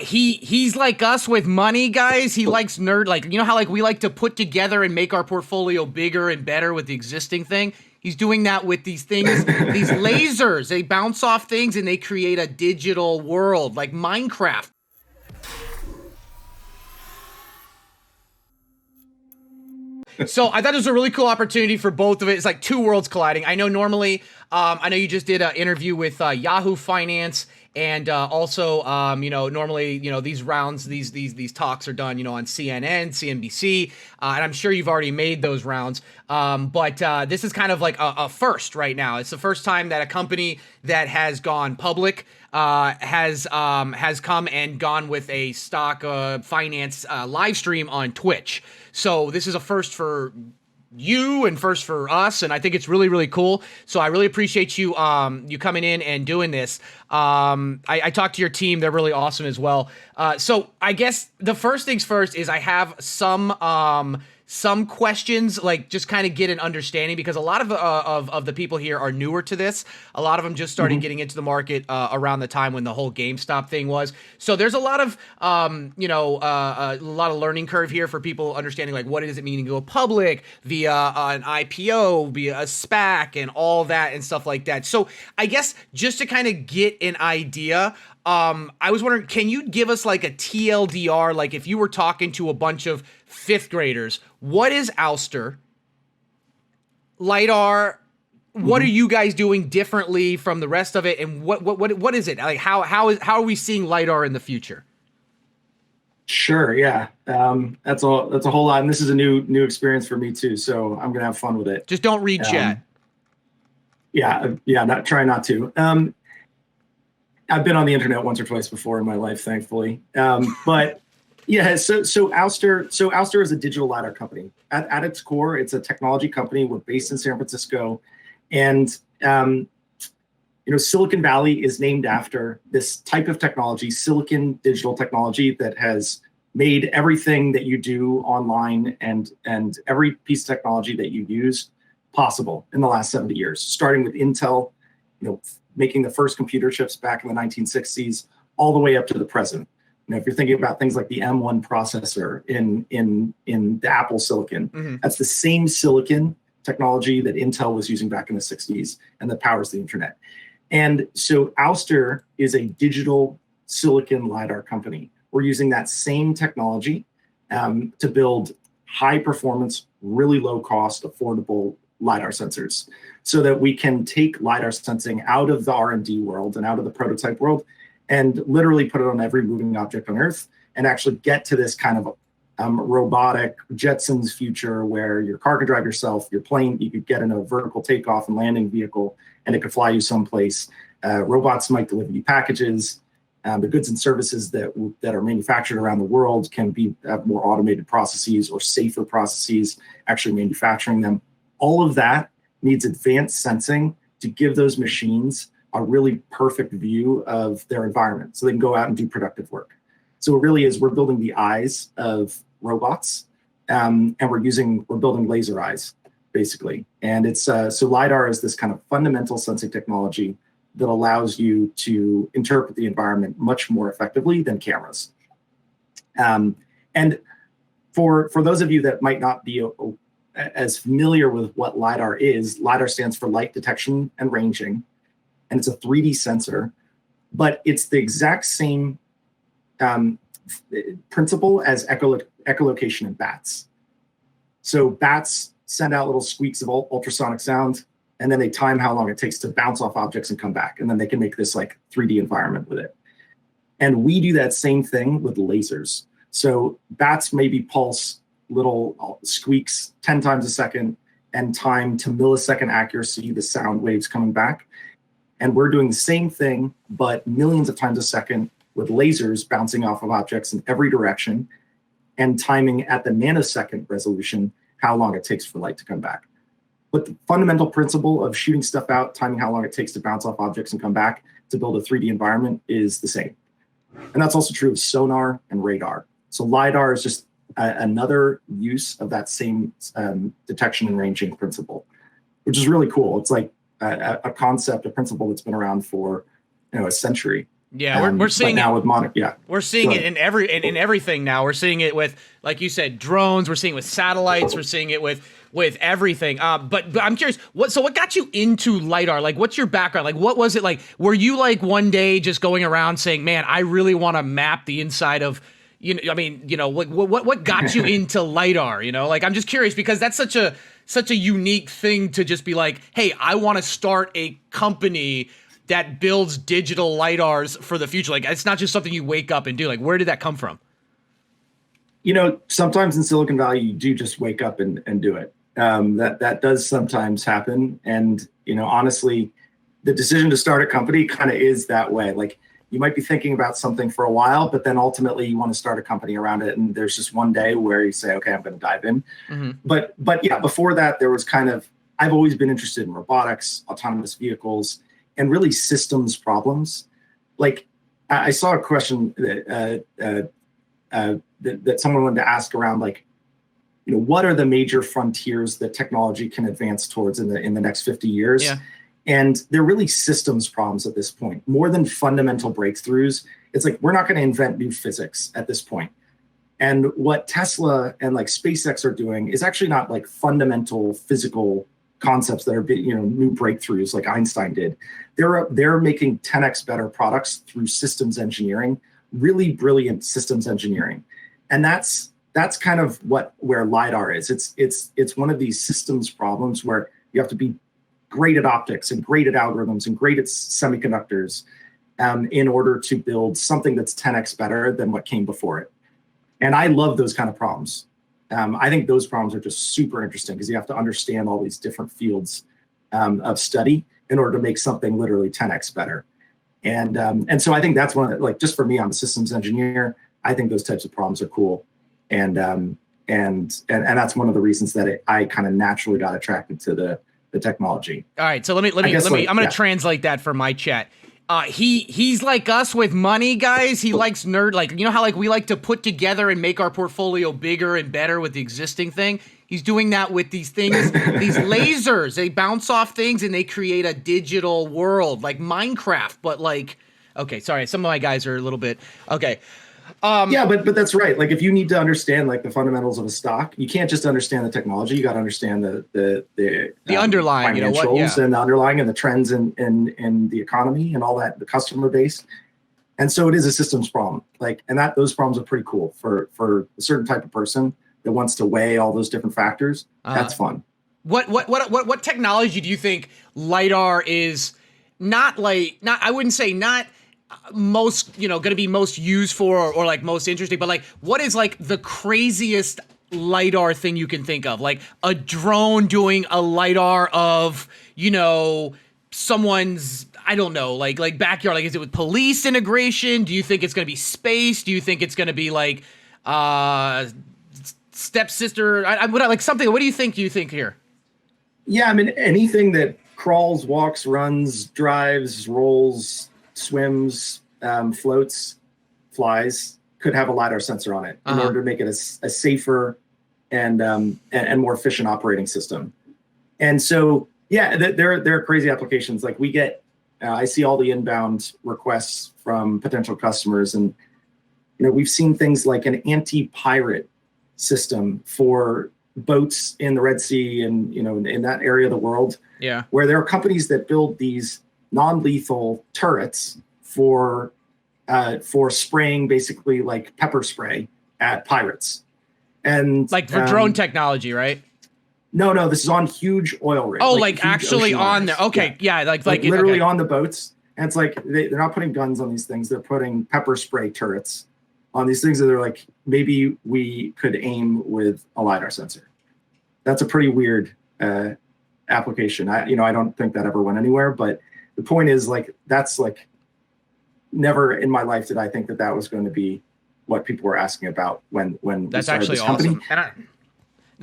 He's like us with money, guys. He likes like you know how like we like to put together and make our portfolio bigger and better with the existing thing. He's doing that with these things, these lasers. They bounce off things and they create a digital world like Minecraft. So I thought it was a really cool opportunity for both of it. It's like two worlds colliding. I know normally, I know you just did an interview with Yahoo Finance, and also, normally, these rounds, these talks are done, on CNN, CNBC, and I'm sure you've already made those rounds. But this is kind of like a first right now. It's the first time that a company that has gone public has come and gone with a stock finance live stream on Twitch. So this is a first for you and first for us, and I think it's really, really cool. So I really appreciate you you coming in and doing this. I talked to your team; they're really awesome as well. So I guess the first things first is I have some questions, like just kind of get an understanding, because a lot of the people here are newer to this. A lot of them just started getting into the market around the time when the whole GameStop thing was. So there's a lot of a lot of learning curve here for people understanding like what does it mean to go public via an IPO, via a SPAC, and all that and stuff like that. So I guess just to kind of get an idea. I was wondering, can you give us like a TLDR, like if you were talking to a bunch of fifth graders, what is Ouster, LIDAR? What are you guys doing differently from the rest of it, and what is it like? How are we seeing LIDAR in the future? Sure, yeah, that's a whole lot, and this is a new experience for me too. So I'm gonna have fun with it. Just don't read chat. Yeah, try not to. I've been on the internet once or twice before in my life, thankfully. But yeah, so Ouster is a digital LiDAR company. At its core, it's a technology company. We're based in San Francisco, and Silicon Valley is named after this type of technology, silicon digital technology, that has made everything that you do online and every piece of technology that you use possible in the last 70 years, starting with Intel, making the first computer chips back in the 1960s, all the way up to the present. If you're thinking about things like the M1 processor in the Apple silicon, that's the same silicon technology that Intel was using back in the 60s and that powers the internet. And so Ouster is a digital silicon LiDAR company. We're using that same technology to build high performance, really low cost, affordable LiDAR sensors, so that we can take LiDAR sensing out of the R&D world and out of the prototype world and literally put it on every moving object on Earth and actually get to this kind of robotic Jetsons future where your car can drive yourself, your plane, you could get in a vertical takeoff and landing vehicle and it could fly you someplace. Robots might deliver you packages. The goods and services that are manufactured around the world can have more automated processes or safer processes actually manufacturing them. All of that needs advanced sensing to give those machines a really perfect view of their environment so they can go out and do productive work. So it really is, we're building the eyes of robots, and we're building laser eyes, basically. And it's so LiDAR is this kind of fundamental sensing technology that allows you to interpret the environment much more effectively than cameras. And for those of you that might not be as familiar with what LiDAR is, LiDAR stands for light detection and ranging, and it's a 3D sensor, but it's the exact same principle as echolocation in bats. So bats send out little squeaks of ultrasonic sound, and then they time how long it takes to bounce off objects and come back, and then they can make this like 3D environment with it. And we do that same thing with lasers. So bats maybe pulse little squeaks 10 times a second and time to millisecond accuracy the sound waves coming back. And we're doing the same thing, but millions of times a second with lasers bouncing off of objects in every direction and timing at the nanosecond resolution how long it takes for light to come back. But the fundamental principle of shooting stuff out, timing how long it takes to bounce off objects and come back to build a 3D environment is the same. And that's also true of sonar and radar. So LiDAR is just another use of that same detection and ranging principle, which is really cool. It's like a concept, a principle that's been around for a century. Yeah, we're seeing now with we're seeing it in everything now. We're seeing it with, like you said, drones. We're seeing it with satellites. We're seeing it with everything. But I'm curious, what got you into LIDAR? Like, what's your background? Like, what was it like? Were you like one day just going around saying, "Man, I really want to map the inside of," what got you into LIDAR? Like, I'm just curious because that's such a unique thing to just be like, "Hey, I want to start a company that builds digital LIDARs for the future." Like, it's not just something you wake up and do. Like, where did that come from? Sometimes in Silicon Valley, you do just wake up and do it. That does sometimes happen. And, honestly, the decision to start a company kind of is that way. Like, you might be thinking about something for a while, but then ultimately you want to start a company around it. And there's just one day where you say, okay, I'm going to dive in. Mm-hmm. But yeah, before that, there was I've always been interested in robotics, autonomous vehicles, and really systems problems. Like, I saw a question that someone wanted to ask around, like, what are the major frontiers that technology can advance towards in the next 50 years? Yeah. And they're really systems problems at this point, more than fundamental breakthroughs. It's like, we're not going to invent new physics at this point. And what Tesla and like SpaceX are doing is actually not like fundamental physical concepts that are, new breakthroughs like Einstein did. They're making 10x better products through systems engineering, really brilliant systems engineering. And that's kind of where LIDAR is. It's one of these systems problems where you have to be great at optics and great at algorithms and great at semiconductors in order to build something that's 10x better than what came before it. And I love those kind of problems. I think those problems are just super interesting because you have to understand all these different fields of study in order to make something literally 10x better. And so I think that's one of the, like, just for me, I'm a systems engineer. I think those types of problems are cool. And that's one of the reasons that I kind of naturally got attracted to the technology. All right, so let me. I'm gonna translate that for my chat. He's like us with money, guys. He likes like how like we like to put together and make our portfolio bigger and better with the existing thing. He's doing that with these things, these lasers. They bounce off things and they create a digital world like Minecraft. But like, okay, sorry, some of my guys are a little bit okay. Yeah, but that's right. Like, if you need to understand like the fundamentals of a stock, you can't just understand the technology. You got to understand the underlying, financials and the underlying and the trends in the economy and all that, the customer base. And so it is a systems problem. Like, and those problems are pretty cool for a certain type of person that wants to weigh all those different factors. That's fun. What technology do you think LIDAR is not I wouldn't say not most going to be most used for or like most interesting, but like what is like the craziest LIDAR thing you can think of? Like a drone doing a LIDAR of someone's, I don't know, like backyard. Like, is it with police integration? Do you think it's going to be space? Do you think it's going to be like stepsister? Like something. What do you think here? Yeah, I mean, anything that crawls, walks, runs, drives, rolls, swims, floats, flies could have a LiDAR sensor on it in order to make it a safer and more efficient operating system. And so, yeah, there are crazy applications. Like, we get, I see all the inbound requests from potential customers, and we've seen things like an anti-pirate system for boats in the Red Sea and in that area of the world. Yeah, where there are companies that build these non-lethal turrets for spraying, basically like pepper spray at pirates, and like for drone technology, right? No, this is on huge oil rigs. Oh, like actually on there. Okay, yeah, like literally okay. on the boats, and it's like they're not putting guns on these things; they're putting pepper spray turrets on these things that they're like, maybe we could aim with a LiDAR sensor. That's a pretty weird application. I don't think that ever went anywhere, but the point is, like, that's like, never in my life did I think that was going to be what people were asking about when that's we started actually this company. Awesome.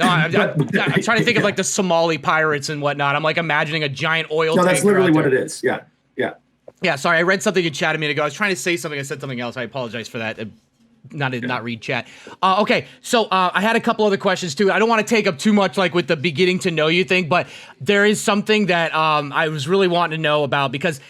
I'm trying to think of like the Somali pirates and whatnot. I'm like imagining a giant oil. No, that's literally what it is. Yeah. Sorry, I read something in chat a minute ago. I was trying to say something. I said something else. I apologize for that. Not read chat. Okay, so I had a couple other questions too. I don't want to take up too much like with the beginning to know you thing, but there is something that I was really wanting to know about because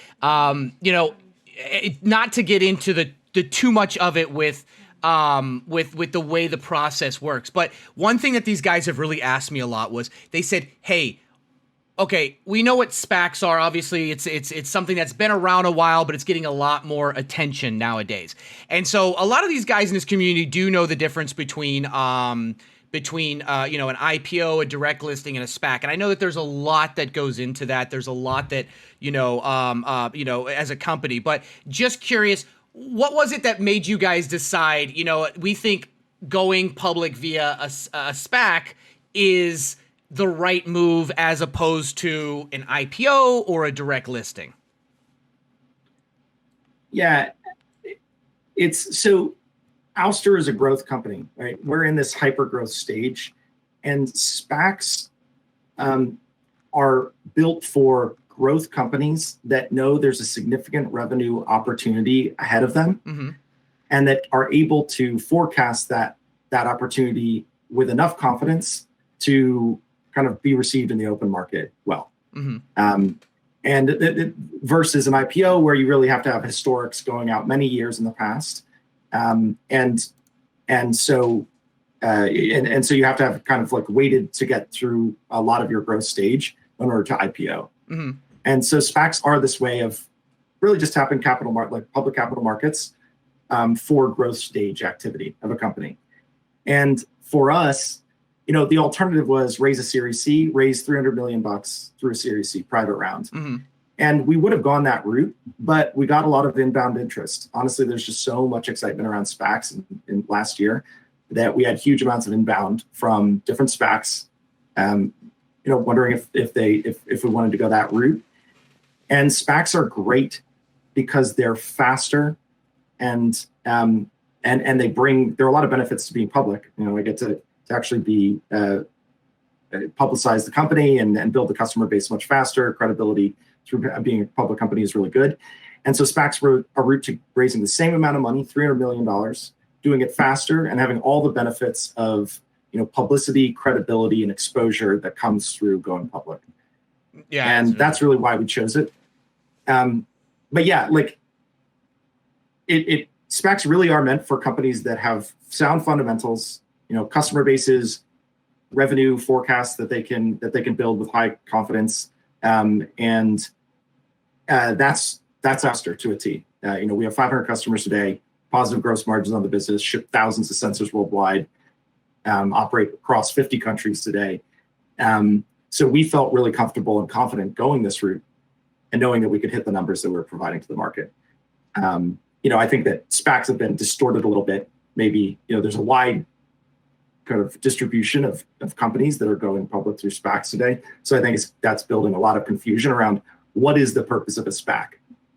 not to get into the too much of it with the way the process works. But one thing that these guys have really asked me a lot was they said, hey, okay, we know what SPACs are. Obviously, it's something that's been around a while, but it's getting a lot more attention nowadays. And so a lot of these guys in this community do know the difference between an IPO, a direct listing, and a SPAC. And I know that there's a lot that goes into that. There's a lot that as a company. But just curious, what was it that made you guys decide? We think going public via a SPAC is the right move as opposed to an IPO or a direct listing? Yeah, so Ouster is a growth company, right? We're in this hyper growth stage, and SPACs are built for growth companies that know there's a significant revenue opportunity ahead of them, mm-hmm. and that are able to forecast that opportunity with enough confidence to kind of be received in the open market well. Mm-hmm. Versus an IPO where you really have to have historics going out many years in the past. So you have to have kind of like waited to get through a lot of your growth stage in order to IPO. Mm-hmm. And so SPACs are this way of really just tapping public capital markets for growth stage activity of a company. And for us, the alternative was raise a Series C, raise $300 million through a Series C private round. Mm-hmm. And we would have gone that route, but we got a lot of inbound interest. Honestly, there's just so much excitement around SPACs in last year that we had huge amounts of inbound from different SPACs, wondering if we wanted to go that route. And SPACs are great because they're faster and they bring, there are a lot of benefits to being public. I get to actually be publicize the company and build the customer base much faster. Credibility through being a public company is really good. And so SPACs were a route to raising the same amount of money, $300 million, doing it faster and having all the benefits of publicity, credibility, and exposure that comes through going public. Yeah, and that's really why we chose it. But yeah, SPACs really are meant for companies that have sound fundamentals, customer bases, revenue forecasts that they can build with high confidence, and that's Ouster to a T. We have 500 customers today, positive gross margins on the business, ship thousands of sensors worldwide, operate across 50 countries today. So we felt really comfortable and confident going this route and knowing that we could hit the numbers that we're providing to the market. I think that SPACs have been distorted a little bit. Maybe, there's a wide kind of distribution of companies that are going public through SPACs today. So I think that's building a lot of confusion around what is the purpose of a SPAC,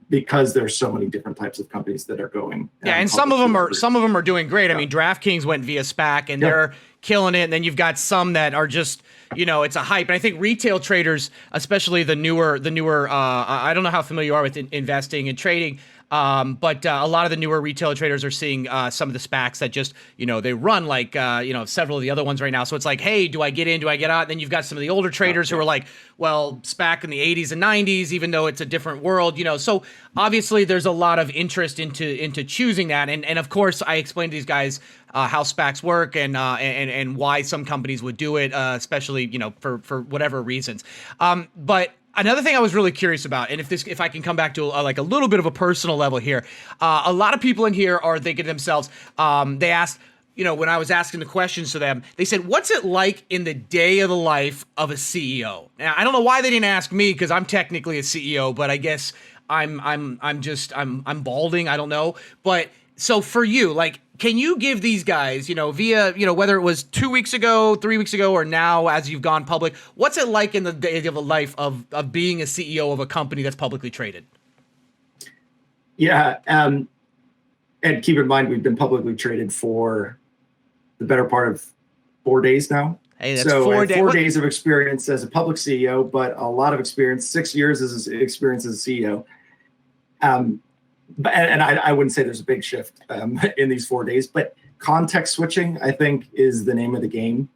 because there's so many different types of companies that are going. Yeah, and some of them are doing great. Yeah. I mean, DraftKings went via SPAC and they're killing it. And then you've got some that are just, it's a hype. And I think retail traders, especially the newer, I don't know how familiar you are with investing and trading. But a lot of the newer retail traders are seeing some of the SPACs that just, they run like, several of the other ones right now. So it's like, hey, do I get in? Do I get out? And then you've got some of the older traders who are like, well, SPAC in the 80s and 90s, even though it's a different world, So obviously there's a lot of interest into choosing that. And of course, I explained to these guys how SPACs work and why some companies would do it, especially, for whatever reasons. But another thing I was really curious about, and if I can come back to a little bit of a personal level here, a lot of people in here are thinking to themselves, they asked, when I was asking the questions to them, they said, what's it like in the day of the life of a CEO? Now, I don't know why they didn't ask me, because I'm technically a CEO, but I guess I'm balding. I don't know. But so for you, can you give these guys, via, whether it was 2 weeks ago, 3 weeks ago, or now as you've gone public, what's it like in the day of a life of being a CEO of a company that's publicly traded? Yeah. And keep in mind, we've been publicly traded for the better part of 4 days now. Hey, that's 4 days. 4 days of experience as a public CEO, but a lot of experience, 6 years as experience as a CEO. But I wouldn't say there's a big shift in these 4 days, but context switching, I think, is the name of the game.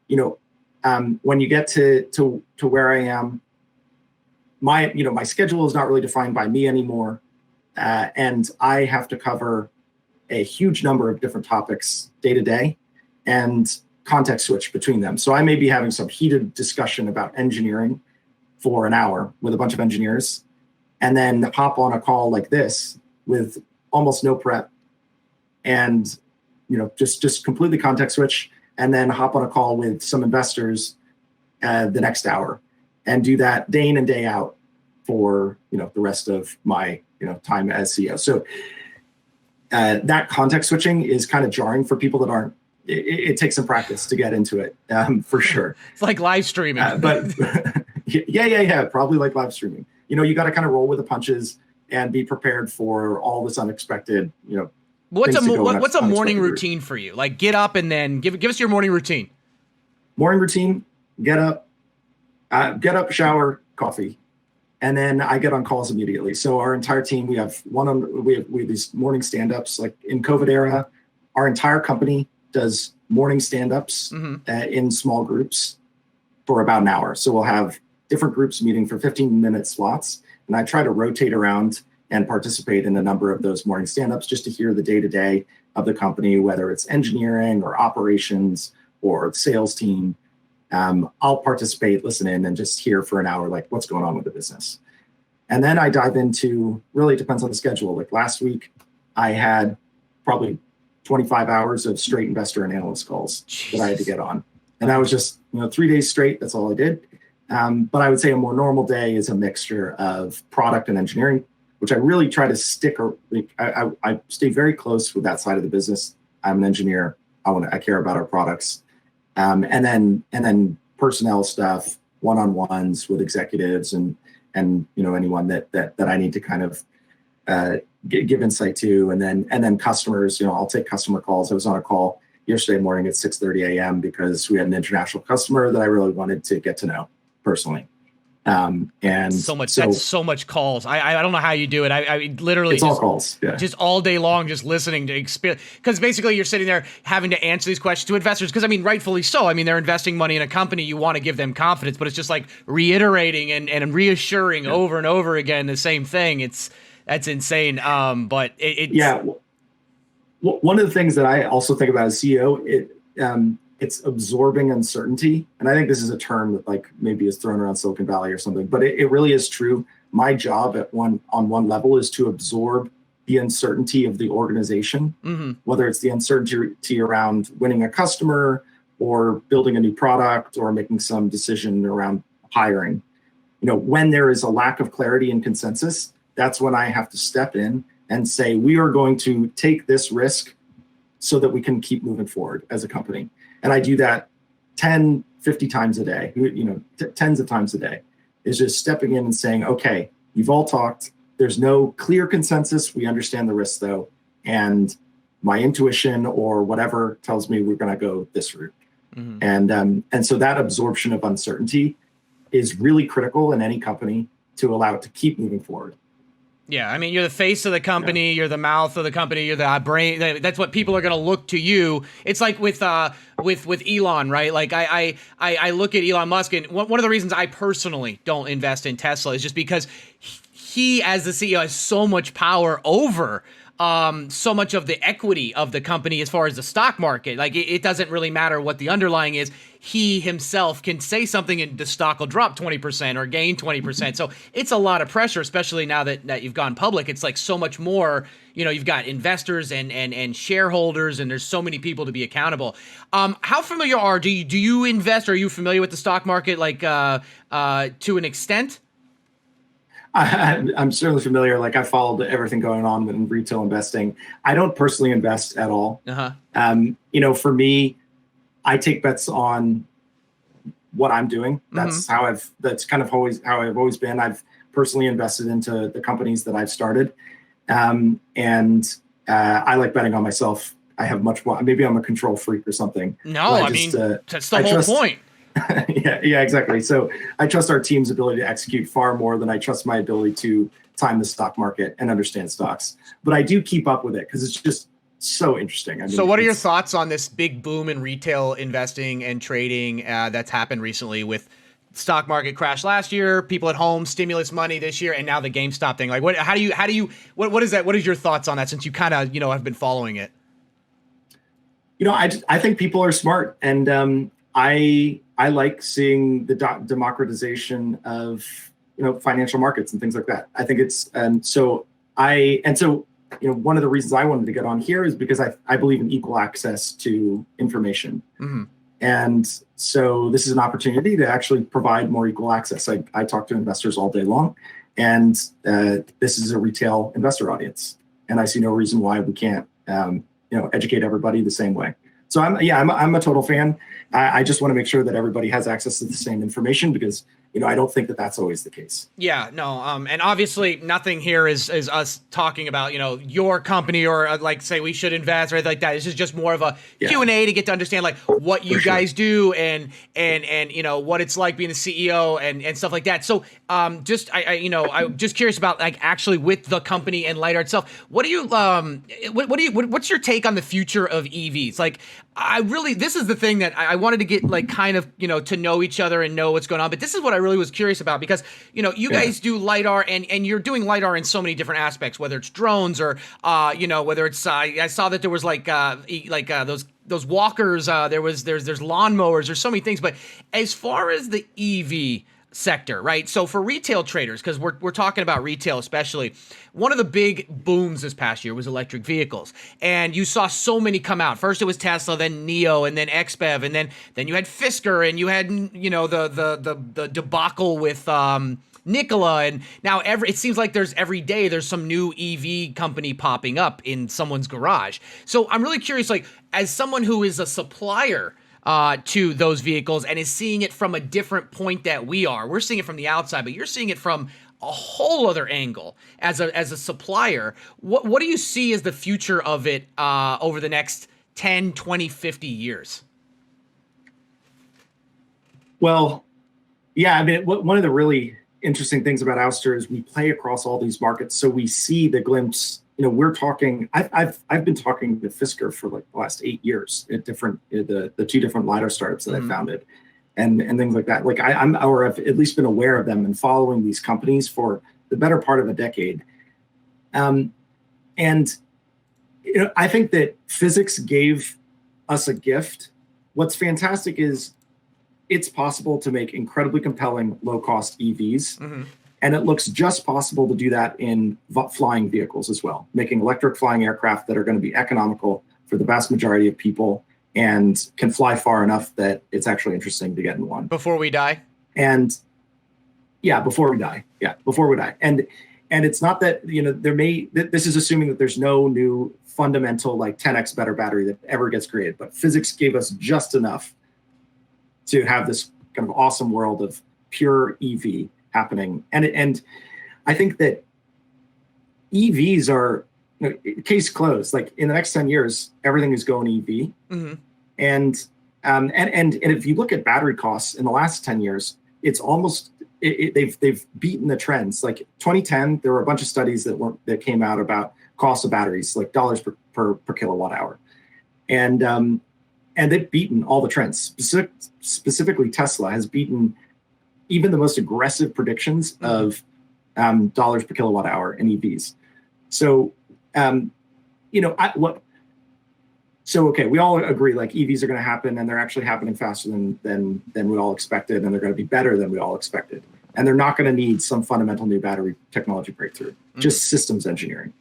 When you get to where I am, my schedule is not really defined by me anymore. and I have to cover a huge number of different topics day to day and context switch between them. So I may be having some heated discussion about engineering for an hour with a bunch of engineers, and then hop on a call like this with almost no prep, and just completely context switch, and then hop on a call with some investors the next hour, and do that day in and day out for the rest of my time as CEO. So that context switching is kind of jarring for people that aren't. It takes some practice to get into it, for sure. It's like live streaming. But yeah, probably like live streaming. You got to kind of roll with the punches and be prepared for all this unexpected. What's a morning routine for you? Like, get up and then give us your morning routine. Morning routine: get up, shower, coffee, and then I get on calls immediately. So our entire team, we have these morning stand-ups. Like in COVID era, our entire company does morning stand-ups in small groups for about an hour. So we'll have different groups meeting for 15-minute slots, and I try to rotate around and participate in a number of those morning stand-ups just to hear the day-to-day of the company, whether it's engineering or operations or the sales team. I'll participate, listen in, and just hear for an hour, like what's going on with the business. And then I dive into, really depends on the schedule. Like last week, I had probably 25 hours of straight investor and analyst calls that I had to get on. And that was just 3 days straight. That's all I did. But I would say a more normal day is a mixture of product and engineering, which I really try to stick. I stay very close with that side of the business. I'm an engineer. I care about our products, and then personnel stuff, one-on-ones with executives and anyone that I need to kind of give insight to, and then customers. I'll take customer calls. I was on a call yesterday morning at 6:30 a.m. because we had an international customer that I really wanted to get to know personally. And that's so much calls. I don't know how you do it. I literally it's all calls, just all day long, just listening to experience, because basically you're sitting there having to answer these questions to investors. Because rightfully so. They're investing money in a company. You want to give them confidence, but it's just like reiterating and reassuring over and over again the same thing. That's insane. But one of the things that I also think about as CEO, it's absorbing uncertainty. And I think this is a term that like maybe is thrown around Silicon Valley or something, but it really is true. My job on one level is to absorb the uncertainty of the organization, whether it's the uncertainty around winning a customer or building a new product or making some decision around hiring. When there is a lack of clarity and consensus, that's when I have to step in and say, we are going to take this risk so that we can keep moving forward as a company. And I do that 10, 50 times a day, tens of times a day, is just stepping in and saying, okay, you've all talked. There's no clear consensus. We understand the risks though. And my intuition or whatever tells me we're going to go this route. And so that absorption of uncertainty is really critical in any company to allow it to keep moving forward. Yeah, you're the face of the company, you're the mouth of the company, you're the brain. That's what people are going to look to you. It's like with Elon, right? Like I look at Elon Musk, and one of the reasons I personally don't invest in Tesla is just because he, as the CEO, has so much power over so much of the equity of the company as far as the stock market. Like it doesn't really matter what the underlying is. He himself can say something and the stock will drop 20% or gain 20%. So it's a lot of pressure, especially now that you've gone public. It's like so much more, you've got investors and shareholders, and there's so many people to be accountable. How familiar do you invest? Are you familiar with the stock market, like to an extent? I'm certainly familiar. Like I followed everything going on in retail investing. I don't personally invest at all. For me, I take bets on what I'm doing. That's that's kind of always how I've always been. I've personally invested into the companies that I've started. And I like betting on myself. I have much more, maybe I'm a control freak or something. No, that's the whole point. Yeah, exactly. So I trust our team's ability to execute far more than I trust my ability to time the stock market and understand stocks. But I do keep up with it because it's just so interesting. So what are your thoughts on this big boom in retail investing and trading that's happened recently with stock market crash last year, people at home, stimulus money this year, and now the GameStop thing. Like, what is that? What is your thoughts on that, since you kind of, have been following it? I think people are smart, and I like seeing the democratization of financial markets and things like that. I think it's one of the reasons I wanted to get on here is because I believe in equal access to information. Mm-hmm. And so this is an opportunity to actually provide more equal access. I talk to investors all day long, and this is a retail investor audience, and I see no reason why we can't educate everybody the same way. So I'm a total fan. I just want to make sure that everybody has access to the same information, because I don't think that that's always the case. Yeah, no. And obviously nothing here is us talking about, your company or like say we should invest or anything like that. This is just more of a Q&A to get to understand like what you guys do and what it's like being a CEO and stuff like that. So I'm just curious about like actually with the company and LIDAR itself, what's your take on the future of EVs? Like this is the thing that I wanted to get like kind of, to know each other and know what's going on. But this is what I really was curious about, because, you guys do LIDAR and you're doing LIDAR in so many different aspects, whether it's drones or, whether it's, I saw that there was those walkers, there's lawnmowers, there's so many things. But as far as the EV sector, right? So for retail traders, because we're talking about retail especially, one of the big booms this past year was electric vehicles, and you saw so many come out. First it was Tesla, then NIO, and then XPEV, and then you had Fisker, and you had the debacle with Nikola, and now it seems like every day there's some new EV company popping up in someone's garage. So I'm really curious, like as someone who is a supplier to those vehicles and is seeing it from a different point that we are. We're seeing it from the outside, but you're seeing it from a whole other angle as a supplier. What do you see as the future of it over the next 10, 20, 50 years? Well, yeah, I mean, one of the really interesting things about Ouster is we play across all these markets. So we see the glimpse. We're talking. I've been talking to Fisker for like the last 8 years at the two different LiDAR startups that I founded, and things like that. Like I've at least been aware of them and following these companies for the better part of a decade. And I think that physics gave us a gift. What's fantastic is it's possible to make incredibly compelling low-cost EVs. Mm-hmm. And it looks just possible to do that in flying vehicles as well, making electric flying aircraft that are going to be economical for the vast majority of people and can fly far enough that it's actually interesting to get in one. Before we die? And before we die. Yeah, before we die. And it's not that, this is assuming that there's no new fundamental like 10x better battery that ever gets created, but physics gave us just enough to have this kind of awesome world of pure EV happening. And I think that EVs are case closed. Like in the next 10 years, everything is going EV. Mm-hmm. And if you look at battery costs in the last 10 years, it's almost they've beaten the trends. Like 2010, there were a bunch of studies that came out about cost of batteries, like dollars per kilowatt hour. And they've beaten all the trends. Specifically, Tesla has beaten even the most aggressive predictions of dollars per kilowatt hour in EVs. So, okay, we all agree like EVs are going to happen, and they're actually happening faster than we all expected, and they're going to be better than we all expected. And they're not going to need some fundamental new battery technology breakthrough, just systems engineering.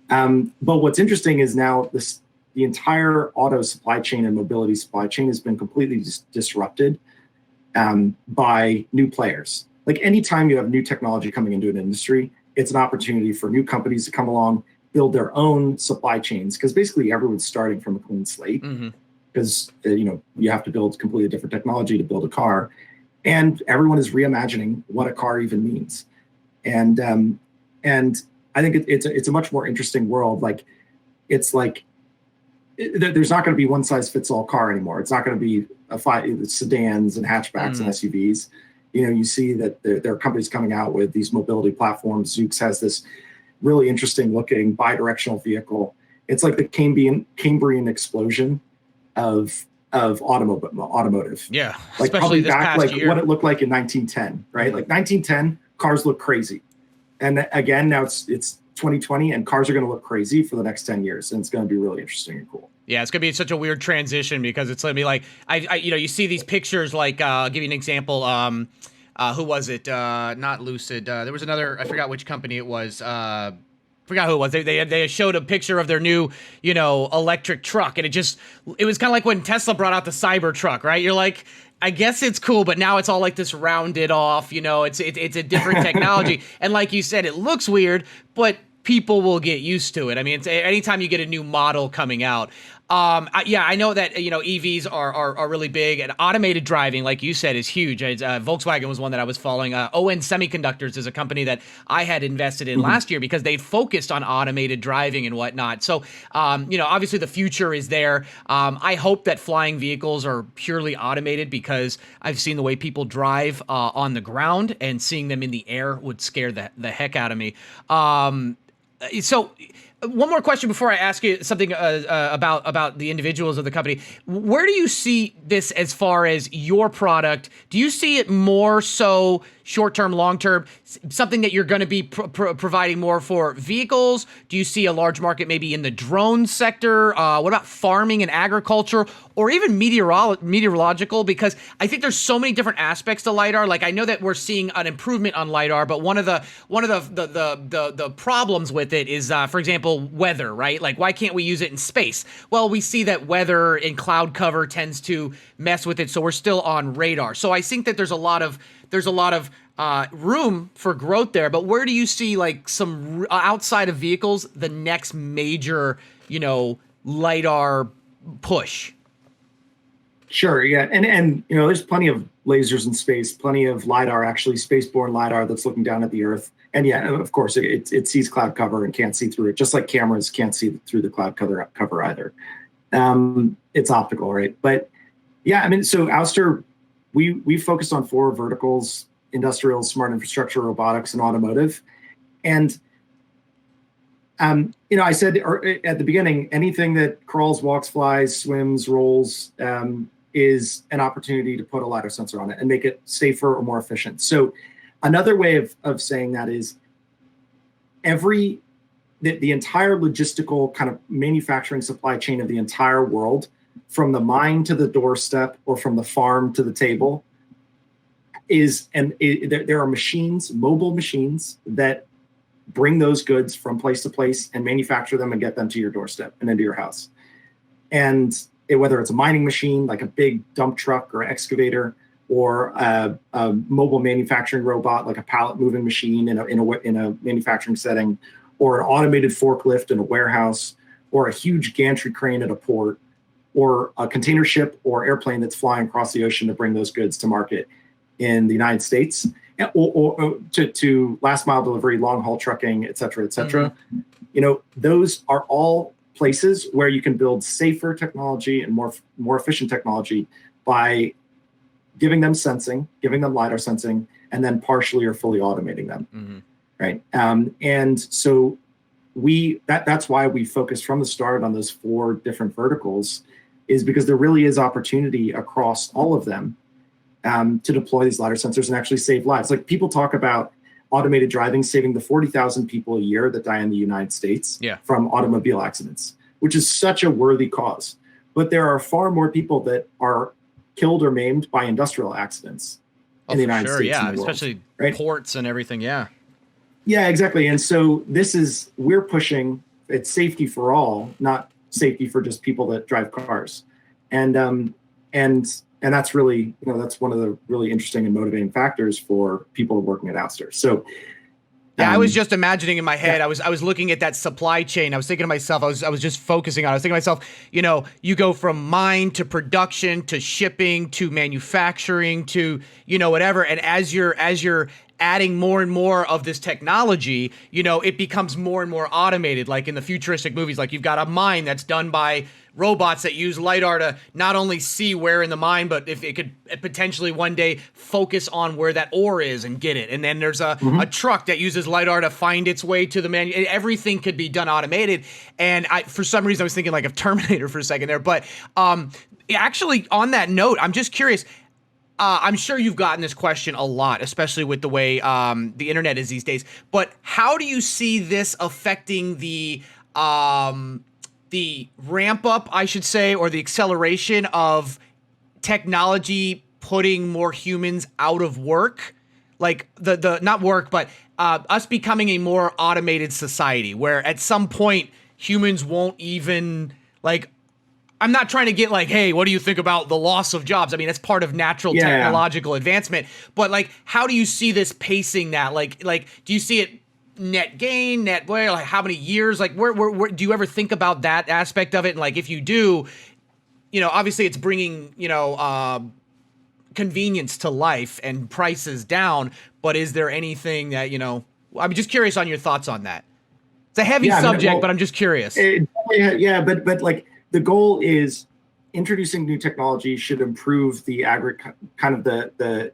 But what's interesting is now the entire auto supply chain and mobility supply chain has been completely disrupted by new players. Like anytime you have new technology coming into an industry, it's an opportunity for new companies to come along, build their own supply chains, because basically everyone's starting from a clean slate, because you have to build completely different technology to build a car, and everyone is reimagining what a car even means. And I think it's a much more interesting world. Like it's like there's not going to be one size fits all car anymore. It's not going to be sedans and hatchbacks and SUVs. You see that there are companies coming out with these mobility platforms. Zoox has this really interesting looking bidirectional vehicle. It's like the Cambrian explosion of of automotive. Yeah, like especially probably this back past like year. what it looked like in 1910, right? Like 1910, cars look crazy, and again now it's 2020, and cars are going to look crazy for the next 10 years, and it's going to be really interesting and cool. Yeah, it's gonna be such a weird transition because it's gonna be like you see these pictures like I'll give you an example. Who was it? Not Lucid. There was another. I forgot which company it was. Forgot who it was. They showed a picture of their new electric truck, and it was kind of like when Tesla brought out the Cybertruck, right? You're like, I guess it's cool, but now it's all like this rounded off. It's a different technology, and like you said, it looks weird, but people will get used to it. I mean, anytime you get a new model coming out. I know that EVs are really big, and automated driving, like you said, is huge. Volkswagen was one that I was following. ON Semiconductors is a company that I had invested in last year because they focused on automated driving and whatnot. So, obviously the future is there. I hope that flying vehicles are purely automated because I've seen the way people drive on the ground, and seeing them in the air would scare the heck out of me. So one more question before I ask you something about the individuals of the company. Where do you see this as far as your product? Do you see it more so short-term, long-term, something that you're going to be providing more for vehicles? Do you see a large market maybe in the drone sector? What about farming and agriculture, or even meteorological? Because I think there's so many different aspects to LIDAR. Like, I know that we're seeing an improvement on LIDAR, but one of the problems with it is, for example, weather, right? Like, why can't we use it in space? Well, we see that weather and cloud cover tends to mess with it, so we're still on radar. So I think that there's a lot of room for growth there. But where do you see, like, some outside of vehicles, the next major, LIDAR push? Sure, yeah, and there's plenty of lasers in space, plenty of LIDAR, actually spaceborne LIDAR that's looking down at the Earth. And yeah, of course, it sees cloud cover and can't see through it, just like cameras can't see through the cloud cover either. It's optical, right? But yeah, I mean, so Ouster, we focused on 4 verticals: industrial, smart infrastructure, robotics, and automotive. And I said at the beginning, anything that crawls, walks, flies, swims, rolls, is an opportunity to put a LiDAR sensor on it and make it safer or more efficient. So another way of saying that is the entire logistical kind of manufacturing supply chain of the entire world, from the mine to the doorstep or from the farm to the table, there are machines, mobile machines, that bring those goods from place to place and manufacture them and get them to your doorstep and into your house. And whether it's a mining machine, like a big dump truck or excavator, or a mobile manufacturing robot, like a pallet moving machine in a manufacturing setting, or an automated forklift in a warehouse, or a huge gantry crane at a port, or a container ship or airplane that's flying across the ocean to bring those goods to market in the United States, or to last mile delivery, long haul trucking, et cetera, et cetera. Mm-hmm. Those are all places where you can build safer technology and more efficient technology by giving them LiDAR sensing, and then partially or fully automating them. Mm-hmm. Right. And so that's why we focused from the start on those 4 different verticals, is because there really is opportunity across all of them to deploy these LiDAR sensors and actually save lives. Like, people talk about automated driving saving the 40,000 people a year that die in the United States from automobile accidents, which is such a worthy cause. But there are far more people that are killed or maimed by industrial accidents in the United States. Yeah, and the world, especially right? Ports and everything. Yeah. Yeah, exactly. And so we're pushing it's safety for all, not safety for just people that drive cars. And that's really, that's one of the really interesting and motivating factors for people working at Ouster. So yeah, I was just imagining in my head, I was looking at that supply chain. I was thinking to myself, I was just focusing on it. I was thinking to myself, you go from mine to production to shipping to manufacturing to, whatever. And as you're adding more and more of this technology, you know, it becomes more and more automated. Like in the futuristic movies, like you've got a mine that's done by robots that use LIDAR to not only see where in the mine, but if it could potentially one day focus on where that ore is and get it. And then there's a truck that uses LIDAR to find its way to the everything could be done automated. And for some reason, I was thinking like of Terminator for a second there. But actually, on that note, I'm just curious. I'm sure you've gotten this question a lot, especially with the way the internet is these days. But how do you see this affecting the ramp up, I should say, or the acceleration of technology putting more humans out of work? Like the not work, but us becoming a more automated society where at some point humans won't even like. I'm not trying to get like, hey, what do you think about the loss of jobs? I mean, that's part of natural technological advancement. But like, how do you see this pacing that? Like, do you see it net gain, net where? Like, how many years? Like, where do you ever think about that aspect of it? And like, if you do, you know, obviously it's bringing, you know, convenience to life and prices down. But is there anything that, you know, I'm just curious on your thoughts on that. It's a heavy subject, but I'm just curious. But like, the goal is introducing new technology should improve the kind of the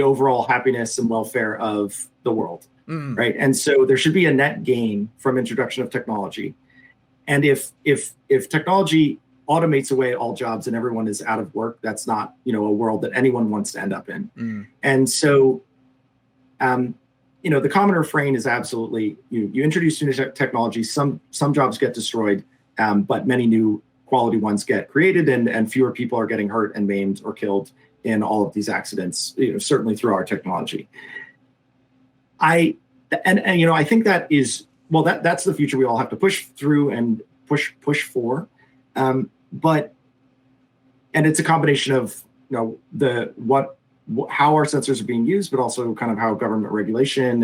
overall happiness and welfare of the world, right? And so there should be a net gain from introduction of technology. And if technology automates away all jobs and everyone is out of work, that's not, you know, a world that anyone wants to end up in. And so, you know, the common refrain is absolutely you introduce new technology, some jobs get destroyed. But many new quality ones get created, and fewer people are getting hurt and maimed or killed in all of these accidents, you know, certainly through our technology. And you know, I think that is, well, that's the future we all have to push through and push for. But it's a combination of, you know, how our sensors are being used, but also kind of how government regulation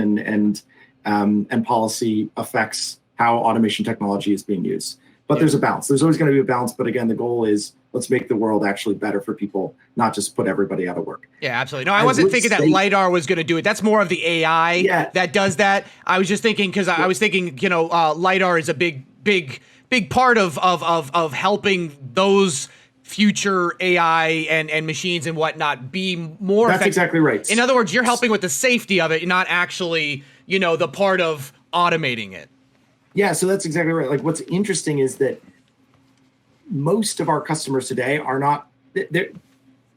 and policy affects how automation technology is being used. But there's a balance. There's always going to be a balance. But again, the goal is let's make the world actually better for people, not just put everybody out of work. Yeah, absolutely. No, I wasn't thinking that LIDAR was going to do it. That's more of the AI that does that. I was just thinking because I was thinking, you know, LIDAR is a big part of helping those future AI and machines and whatnot be more effective. That's exactly right. In other words, you're helping with the safety of it, not actually, you know, the part of automating it. Yeah, so that's exactly right. Like, what's interesting is that most of our customers today are not.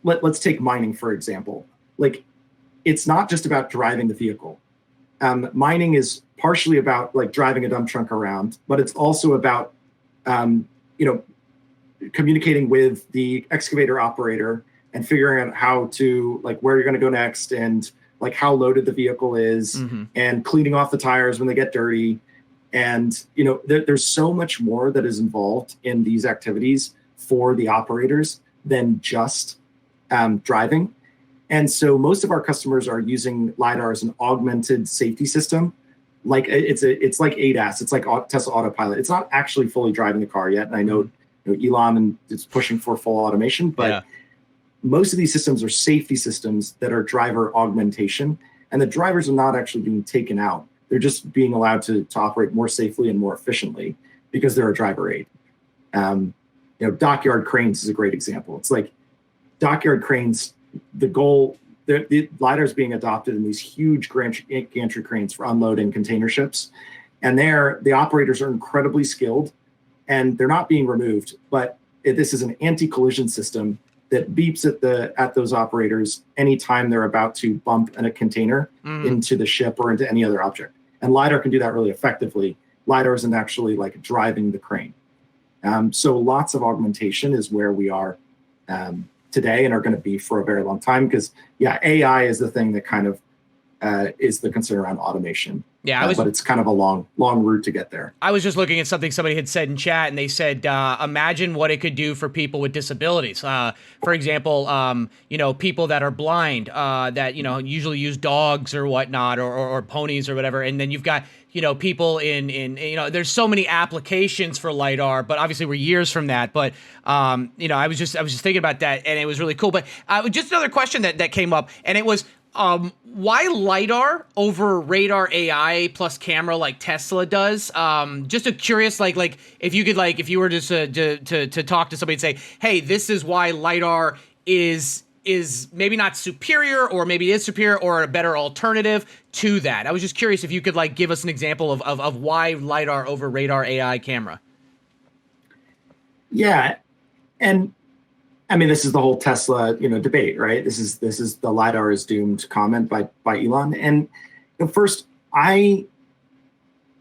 Let's take mining for example. Like, it's not just about driving the vehicle. Mining is partially about like driving a dump truck around, but it's also about, you know, communicating with the excavator operator and figuring out how to like where you're going to go next and like how loaded the vehicle is and cleaning off the tires when they get dirty. And, you know, there's so much more that is involved in these activities for the operators than just driving. And so most of our customers are using LIDAR as an augmented safety system. Like it's like ADAS. It's like Tesla Autopilot. It's not actually fully driving the car yet. And I know, you know, Elon is pushing for full automation, but most of these systems are safety systems that are driver augmentation. And the drivers are not actually being taken out. They're just being allowed to operate more safely and more efficiently because they're a driver aid. You know, dockyard cranes is a great example. It's like dockyard cranes, the goal, the LIDAR is being adopted in these huge gantry cranes for unloading container ships. And the operators are incredibly skilled and they're not being removed, but this is an anti-collision system that beeps at those operators anytime they're about to bump in a container into the ship or into any other object. And LIDAR can do that really effectively. LIDAR isn't actually like driving the crane. So lots of augmentation is where we are today and are going to be for a very long time because, AI is the thing that kind of is the concern around automation. Yeah, but it's kind of a long route to get there. I was just looking at something somebody had said in chat, and they said, imagine what it could do for people with disabilities. For example, you know, people that are blind, that, you know, usually use dogs or whatnot, or ponies or whatever. And then you've got, you know, people in, you know, there's so many applications for LIDAR, but obviously we're years from that. But, you know, I was just thinking about that, and it was really cool. But just another question that came up, and it was, Why LIDAR over radar AI plus camera like Tesla does? Just a curious, like if you could, like, if you were just to talk to somebody and say, hey, this is why LIDAR is maybe not superior, or maybe is superior, or a better alternative to that. I was just curious if you could, like, give us an example of why LIDAR over radar AI camera. Yeah, and I mean, this is the whole Tesla, debate, right? This is the LIDAR is doomed comment by Elon. And first, I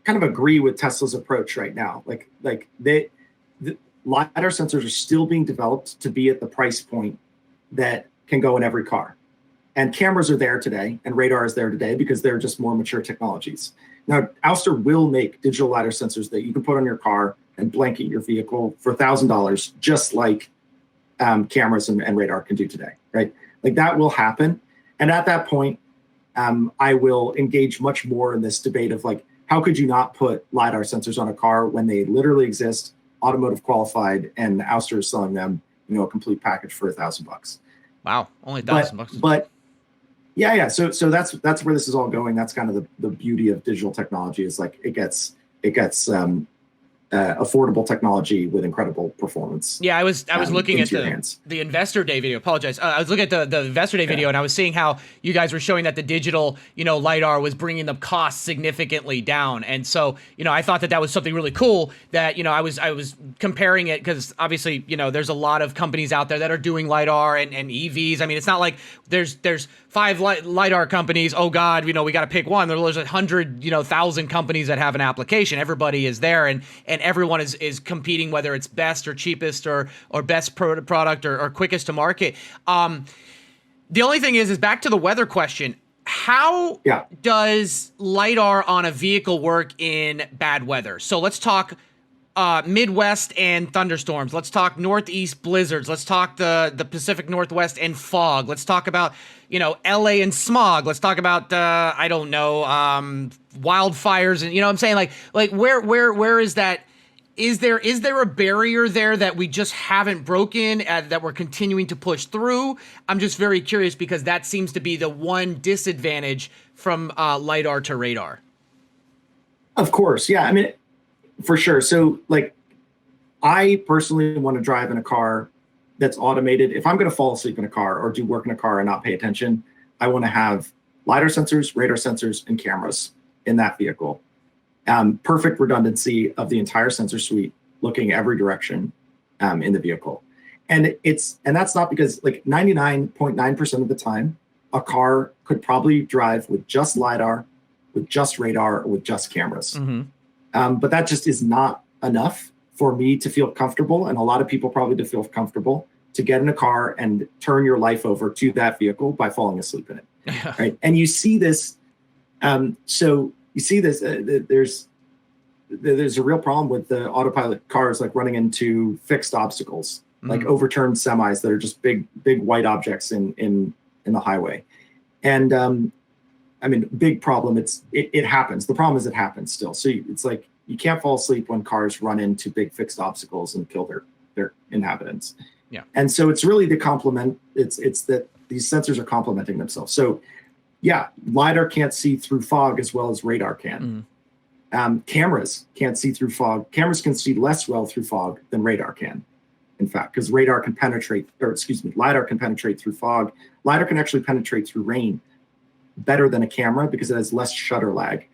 kind of agree with Tesla's approach right now. The LIDAR sensors are still being developed to be at the price point that can go in every car. And cameras are there today, and radar is there today because they're just more mature technologies. Now, Ouster will make digital LIDAR sensors that you can put on your car and blanket your vehicle for $1,000, just like cameras and radar can do today, right? Like, that will happen. And at that point, I will engage much more in this debate of, like, how could you not put LIDAR sensors on a car when they literally exist, automotive qualified, and Ouster is selling them, a complete package for $1,000. Wow, only $1,000. But yeah. So that's where this is all going. That's kind of the beauty of digital technology, is like it gets affordable technology with incredible performance. Yeah, I was looking at the Investor Day video. Apologize. I was looking at the Investor Day video, and I was seeing how you guys were showing that the digital, LIDAR was bringing the cost significantly down. And so, I thought that was something really cool that, I was comparing it, because obviously, there's a lot of companies out there that are doing LIDAR and EVs. I mean, it's not like there's 5 LIDAR companies. Oh God, we got to pick one. There's 100, 1,000 companies that have an application. Everybody is there, and everyone is competing, whether it's best or cheapest or best product or quickest to market. The only thing is back to the weather question. How does LIDAR on a vehicle work in bad weather? So let's talk Midwest and thunderstorms. Let's talk Northeast blizzards. Let's talk the Pacific Northwest and fog. Let's talk about, LA and smog. Let's talk about, wildfires. And, I'm saying, like where is that? Is there a barrier there that we just haven't broken, that we're continuing to push through? I'm just very curious, because that seems to be the one disadvantage from LIDAR to radar. Of course. Yeah. I mean, for sure. So, like, I personally want to drive in a car that's automated. If I'm going to fall asleep in a car or do work in a car and not pay attention, I want to have LIDAR sensors, radar sensors, and cameras in that vehicle. Perfect redundancy of the entire sensor suite, looking every direction in the vehicle. And that's not because, like, 99.9% of the time, a car could probably drive with just LIDAR, with just radar, or with just cameras. Mm-hmm. But that just is not enough for me to feel comfortable, and a lot of people probably to feel comfortable to get in a car and turn your life over to that vehicle by falling asleep in it. Right? And you see this. There's a real problem with the autopilot cars, like running into fixed obstacles, like overturned semis that are just big white objects in the highway. And I mean, big problem. It happens. The problem is it happens still. So it's like you can't fall asleep when cars run into big fixed obstacles and kill their inhabitants. Yeah. And so it's really the complement. It's that these sensors are complementing themselves. So yeah, LIDAR can't see through fog as well as radar can. Cameras can't see through fog. Cameras can see less well through fog than radar can, in fact, because LIDAR can penetrate through fog. LIDAR can actually penetrate through rain better than a camera because it has less shutter lag.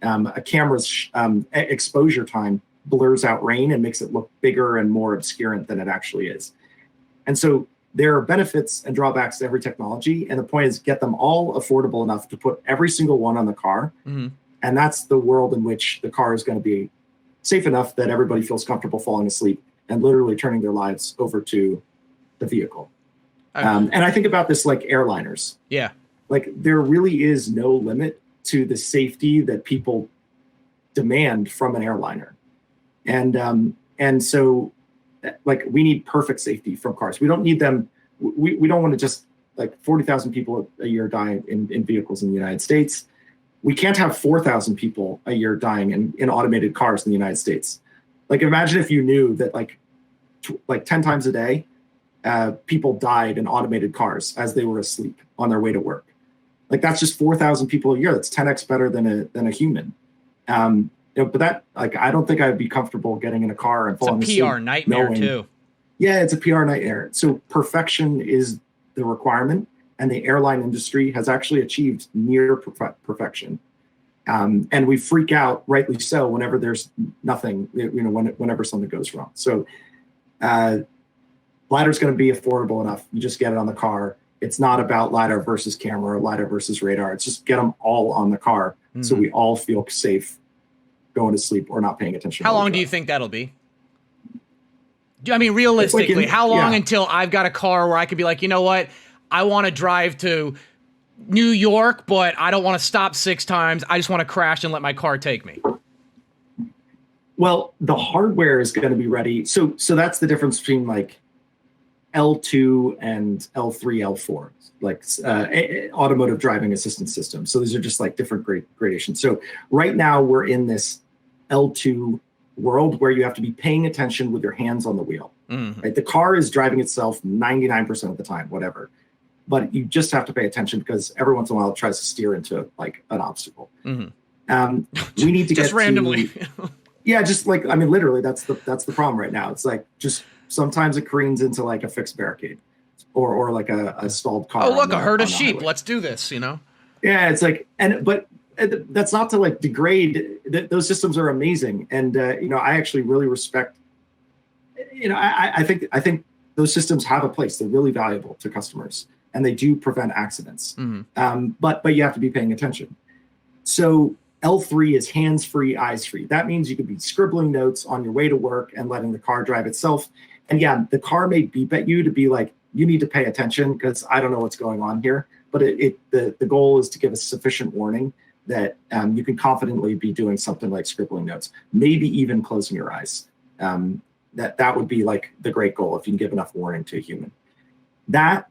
A camera's exposure time blurs out rain and makes it look bigger and more obscurant than it actually is. And so there are benefits and drawbacks to every technology. And the point is, get them all affordable enough to put every single one on the car. Mm-hmm. And that's the world in which the car is going to be safe enough that everybody feels comfortable falling asleep and literally turning their lives over to the vehicle. And I think about this like airliners. Yeah. Like, there really is no limit to the safety that people demand from an airliner. And so, like, we need perfect safety from cars. We don't need them. We don't want to just, like, 40,000 people a year die in vehicles in the United States. We can't have 4,000 people a year dying in automated cars in the United States. Like, imagine if you knew that like 10 times a day, people died in automated cars as they were asleep on their way to work. Like that's just 4,000 people a year. That's 10x better than a human. But that, like, I don't think I'd be comfortable getting in a car and falling asleep. It's a PR nightmare too. Yeah, it's a PR nightmare. So perfection is the requirement, and the airline industry has actually achieved near perfection. And we freak out, rightly so, whenever there's nothing, whenever something goes wrong. So LiDAR's going to be affordable enough. You just get it on the car. It's not about LiDAR versus camera or LiDAR versus radar. It's just get them all on the car so we all feel safe going to sleep or not paying attention. How long do you think that'll be? I mean, realistically, how long until I've got a car where I could be like, you know what? I want to drive to New York, but I don't want to stop 6 times. I just want to crash and let my car take me. Well, the hardware is going to be ready. So that's the difference between like L2 and L3, L4, like automotive driving assistance systems. So these are just like different gradations. So right now we're in this L2 world where you have to be paying attention with your hands on the wheel. Right? The car is driving itself 99% of the time, whatever. But you just have to pay attention because every once in a while it tries to steer into like an obstacle. We need to just get randomly. Yeah, just like, I mean, literally, that's the problem right now. It's like just sometimes it careens into like a fixed barricade or like a stalled car. Oh, look, a herd of sheep. Let's do this, Yeah, it's like, but that's not to like degrade. Those systems are amazing, and I actually really respect. I think those systems have a place. They're really valuable to customers, and they do prevent accidents. But you have to be paying attention. So L3 is hands-free, eyes-free. That means you could be scribbling notes on your way to work and letting the car drive itself. And yeah, the car may beep at you to be like, you need to pay attention because I don't know what's going on here. But the goal is to give a sufficient warning that you can confidently be doing something like scribbling notes, maybe even closing your eyes. That would be like the great goal if you can give enough warning to a human. That's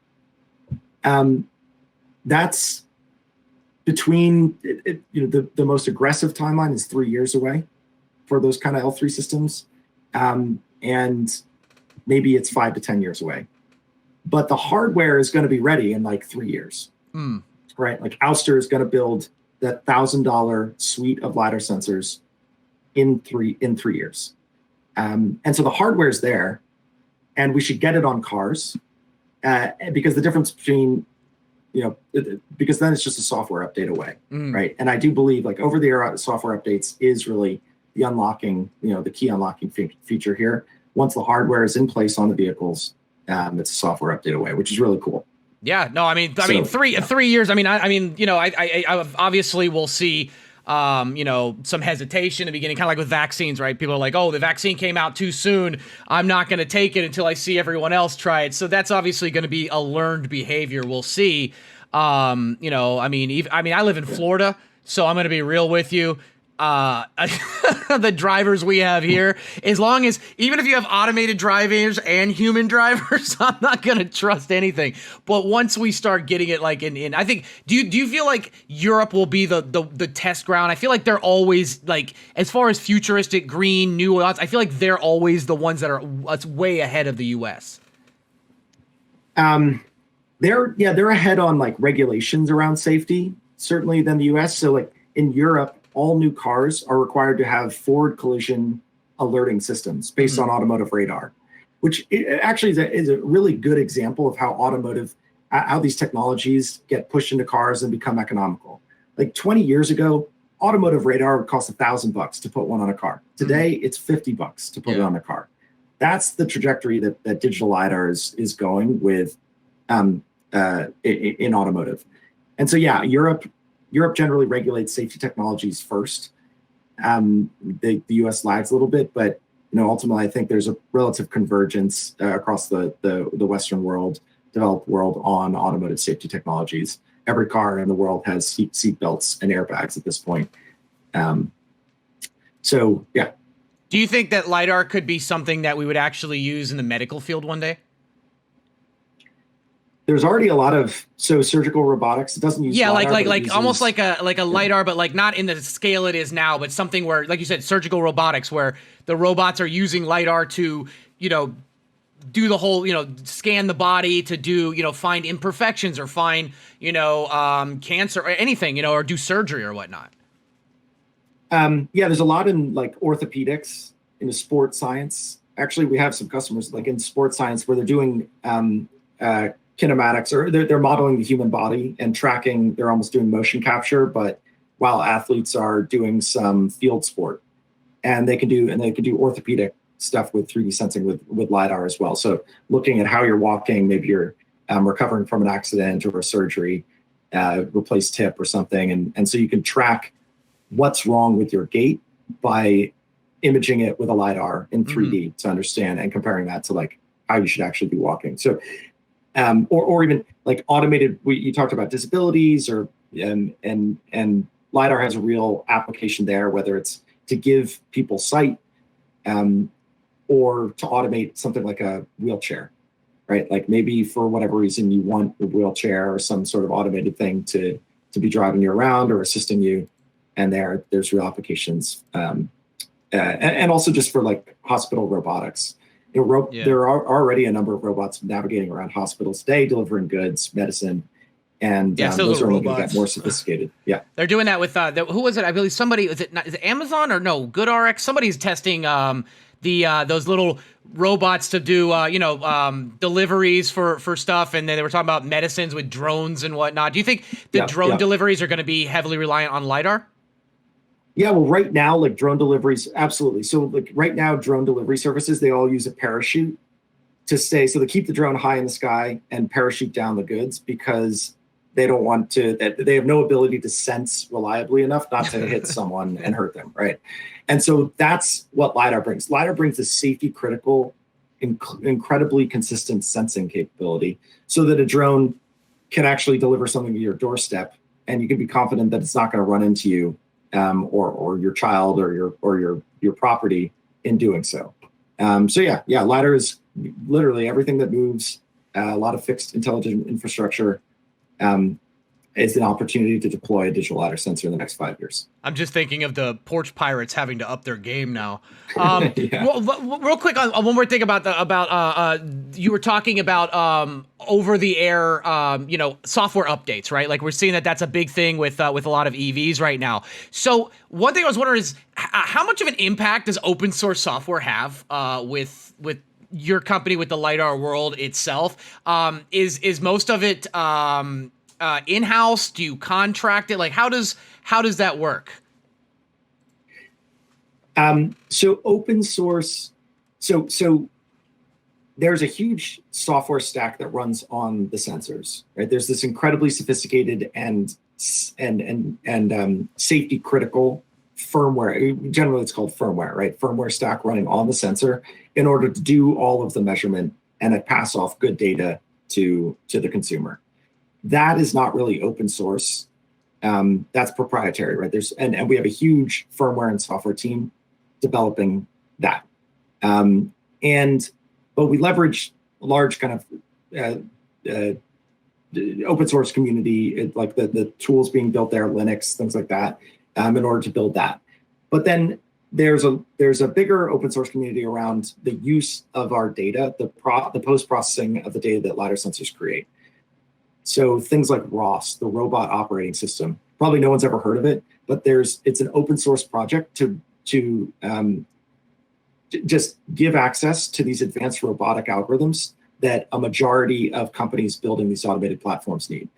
between the most aggressive timeline is 3 years away for those kind of L3 systems, and maybe it's 5 to 10 years away. But the hardware is going to be ready in like 3 years, right? Like Ouster is going to build that $1,000 suite of LiDAR sensors in 3 years. And so the hardware is there, and we should get it on cars because the difference between, because then it's just a software update away, right? And I do believe like over-the-air software updates is really the unlocking, the key unlocking feature here. Once the hardware is in place on the vehicles, it's a software update away, which is really cool. Yeah, no, I mean, 3 years. I obviously will see, some hesitation in the beginning, kind of like with vaccines, right? People are like, oh, the vaccine came out too soon. I'm not going to take it until I see everyone else try it. So that's obviously going to be a learned behavior. We'll see. I live in Florida, so I'm going to be real with you. The drivers we have here, even if you have automated drivers and human drivers, I'm not going to trust anything. But once we start getting it like in I think, do you feel like Europe will be the test ground? I feel like they're always like, as far as futuristic, green, new, I feel like they're always the ones that are way ahead of the US. They're ahead on like regulations around safety, certainly than the US. So like in Europe, all new cars are required to have forward collision alerting systems based on automotive radar, which actually is a really good example of how these technologies get pushed into cars and become economical. Like 20 years ago, automotive radar would cost $1,000 to put one on a car. Today, it's $50 to put it on a car. That's the trajectory that digital LiDAR is going with in automotive. And so, yeah, Europe generally regulates safety technologies first. The US lags a little bit, but ultimately, I think there's a relative convergence across the Western world, developed world, on automotive safety technologies. Every car in the world has seat belts and airbags at this point. So, yeah. Do you think that LiDAR could be something that we would actually use in the medical field one day? There's already a lot of surgical robotics. It doesn't use LiDAR, like almost like a LiDAR, but like not in the scale it is now, but something where, like you said, surgical robotics, where the robots are using LiDAR to do the whole, scan the body to do, find imperfections or find, cancer or anything, or do surgery or whatnot. Yeah, there's a lot in like orthopedics, in sports science. Actually, we have some customers like in sports science where they're doing kinematics, or they're modeling the human body and tracking. They're almost doing motion capture, but while athletes are doing some field sport, and they can do orthopedic stuff with 3D sensing with LIDAR as well. So looking at how you're walking, maybe you're recovering from an accident or a surgery, replaced hip or something, and so you can track what's wrong with your gait by imaging it with a LIDAR in 3D to understand, and comparing that to like how you should actually be walking. So, or even like automated. You talked about disabilities, or and LIDAR has a real application there, whether it's to give people sight, or to automate something like a wheelchair, right? Like maybe for whatever reason you want a wheelchair or some sort of automated thing to be driving you around or assisting you. And there's real applications, and also just for like hospital robotics. There are already a number of robots navigating around hospitals today, delivering goods, medicine, and those are only going to get more sophisticated. Yeah, they're doing that with who was it? I believe somebody is it Amazon or no? GoodRx. Somebody's testing those little robots to do deliveries for stuff, and then they were talking about medicines with drones and whatnot. Do you think the drone deliveries are going to be heavily reliant on LIDAR? Yeah, well, right now, like drone deliveries, absolutely. So like right now, drone delivery services, they all use a parachute to stay. So they keep the drone high in the sky and parachute down the goods, because they don't want to, they have no ability to sense reliably enough not to hit someone and hurt them, right? And so that's what LIDAR brings. LIDAR brings the safety critical, incredibly consistent sensing capability, so that a drone can actually deliver something to your doorstep, and you can be confident that it's not going to run into you, or your child or your property in doing so. So yeah, LIDAR is literally everything that moves. A lot of fixed intelligent infrastructure is an opportunity to deploy a digital LIDAR sensor in the next 5 years. I'm just thinking of the porch pirates having to up their game now. Real quick on one more thing about you were talking about over the air software updates, right? Like we're seeing that's a big thing with a lot of EVs right now. So one thing I was wondering is how much of an impact does open source software have with your company, with the LIDAR world itself? Is most of it in-house? Do you contract it? Like how does that work? So open source, so there's a huge software stack that runs on the sensors, right? There's this incredibly sophisticated and safety critical firmware. Generally, it's called firmware, right? Firmware stack running on the sensor in order to do all of the measurement and pass off good data to the consumer. That is not really open source. That's proprietary, right? And we have a huge firmware and software team developing that. But we leverage a large kind of open source community, like the tools being built there, Linux, things like that, in order to build that. But then there's a bigger open source community around the use of our data, the post-processing of the data that LiDAR sensors create. So things like ROS, the robot operating system, probably no one's ever heard of it, but it's an open source project to just give access to these advanced robotic algorithms that a majority of companies building these automated platforms need.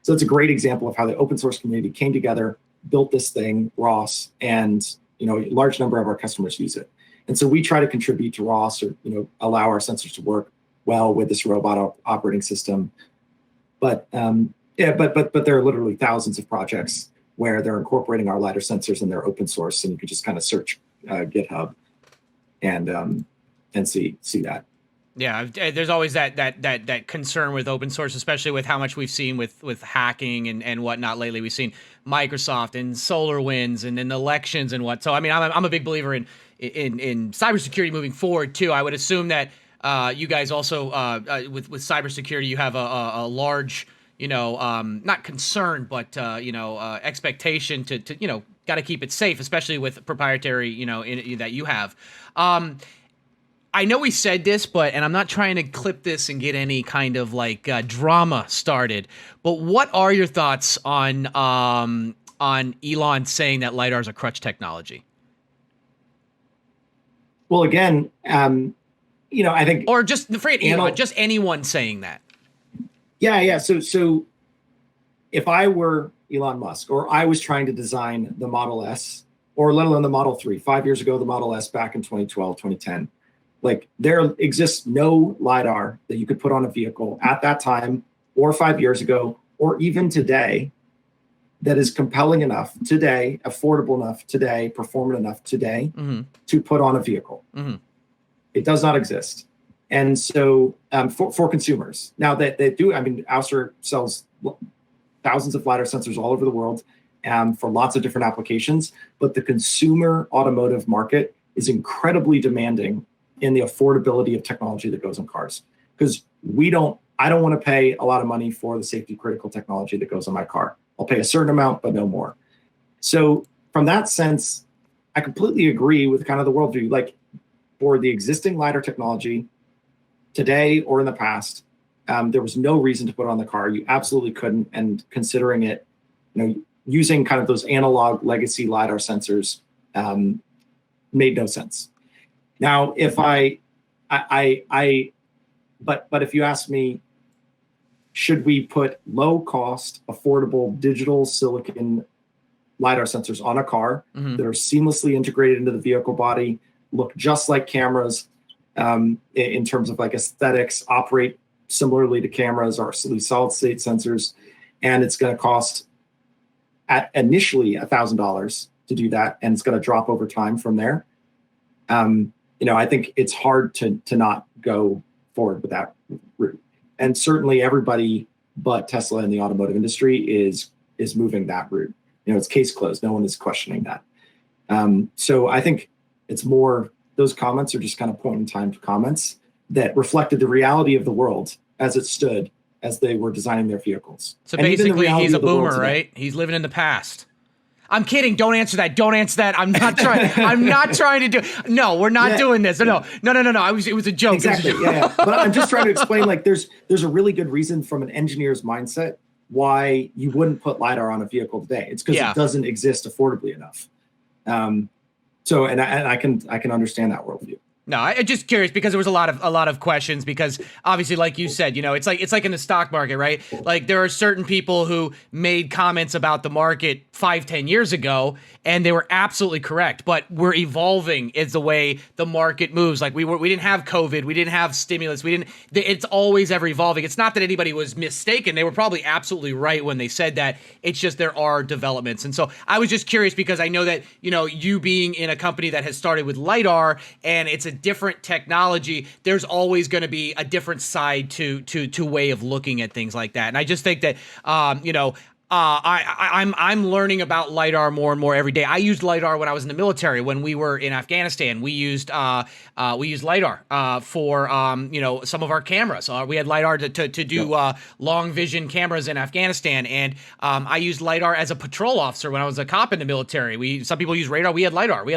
So it's a great example of how the open source community came together, built this thing, ROS, and a large number of our customers use it. And so we try to contribute to ROS, or allow our sensors to work well with this robot operating system. But there are literally thousands of projects where they're incorporating our LiDAR sensors and they're open source, and you can just kind of search GitHub and see that. Yeah, there's always that concern with open source, especially with how much we've seen with hacking and whatnot lately. We've seen Microsoft and SolarWinds and in elections and what. So I mean, I'm a big believer in cybersecurity moving forward too. I would assume that you guys also with cybersecurity, you have a large not concern, but expectation to got to keep it safe, especially with proprietary that you have. I know we said this, and I'm not trying to clip this and get any kind of like drama started. But what are your thoughts on Elon saying that LIDAR is a crutch technology? Well, again, I think, or just afraid Elon, just anyone saying that. Yeah. So if I were Elon Musk, or I was trying to design the Model S, or let alone the Model 3, 5 years ago, the Model S back in 2012, 2010, like there exists no LIDAR that you could put on a vehicle at that time, or 5 years ago, or even today, that is compelling enough today, affordable enough today, performant enough today to put on a vehicle. It does not exist. And so for consumers, now that they do, I mean, Ouster sells thousands of LiDAR sensors all over the world for lots of different applications, but the consumer automotive market is incredibly demanding in the affordability of technology that goes in cars. Because I don't want to pay a lot of money for the safety critical technology that goes on my car. I'll pay a certain amount, but no more. So from that sense, I completely agree with kind of the worldview. Like for the existing LiDAR technology today or in the past, there was no reason to put it on the car. You absolutely couldn't. And considering it, using kind of those analog legacy LiDAR sensors made no sense. Now, if but if you ask me, should we put low cost, affordable digital silicon LiDAR sensors on a car that are seamlessly integrated into the vehicle body, look just like cameras in terms of like aesthetics, operate similarly to cameras or solid state sensors, and it's going to cost at initially $1,000 to do that, and it's going to drop over time from there. I think it's hard to not go forward with that route. And certainly everybody but Tesla in the automotive industry is moving that route. It's case closed. No one is questioning that. So I think it's more, those comments are just kind of point in time comments that reflected the reality of the world as it stood as they were designing their vehicles. So basically he's a boomer, right? He's living in the past. I'm kidding. Don't answer that. Don't answer that. I'm not trying. I'm not trying to do. No, we're not doing this. No. It was a joke. Exactly. Yeah. But I'm just trying to explain. Like, there's a really good reason from an engineer's mindset why you wouldn't put LiDAR on a vehicle today. It's because it doesn't exist affordably enough. So I can understand that worldview. No, I'm just curious because there was a lot of questions because obviously, like you said, it's like in the stock market, right? Like there are certain people who made comments about the market 5-10 years ago, and they were absolutely correct. But we're evolving is the way the market moves. Like we didn't have COVID, we didn't have stimulus, it's always ever evolving. It's not that anybody was mistaken; they were probably absolutely right when they said that. It's just there are developments, and so I was just curious because I know that you being in a company that has started with LiDAR and it's a different technology, there's always going to be a different side to way of looking at things like that. And I just think that I'm learning about LiDAR more and more every day. I used LiDAR when I was in the military. When we were in Afghanistan, we used LiDAR for some of our cameras. We had LiDAR to do long vision cameras in Afghanistan, and I used LiDAR as a patrol officer when I was a cop in the military. Some people use radar. We had LiDAR. We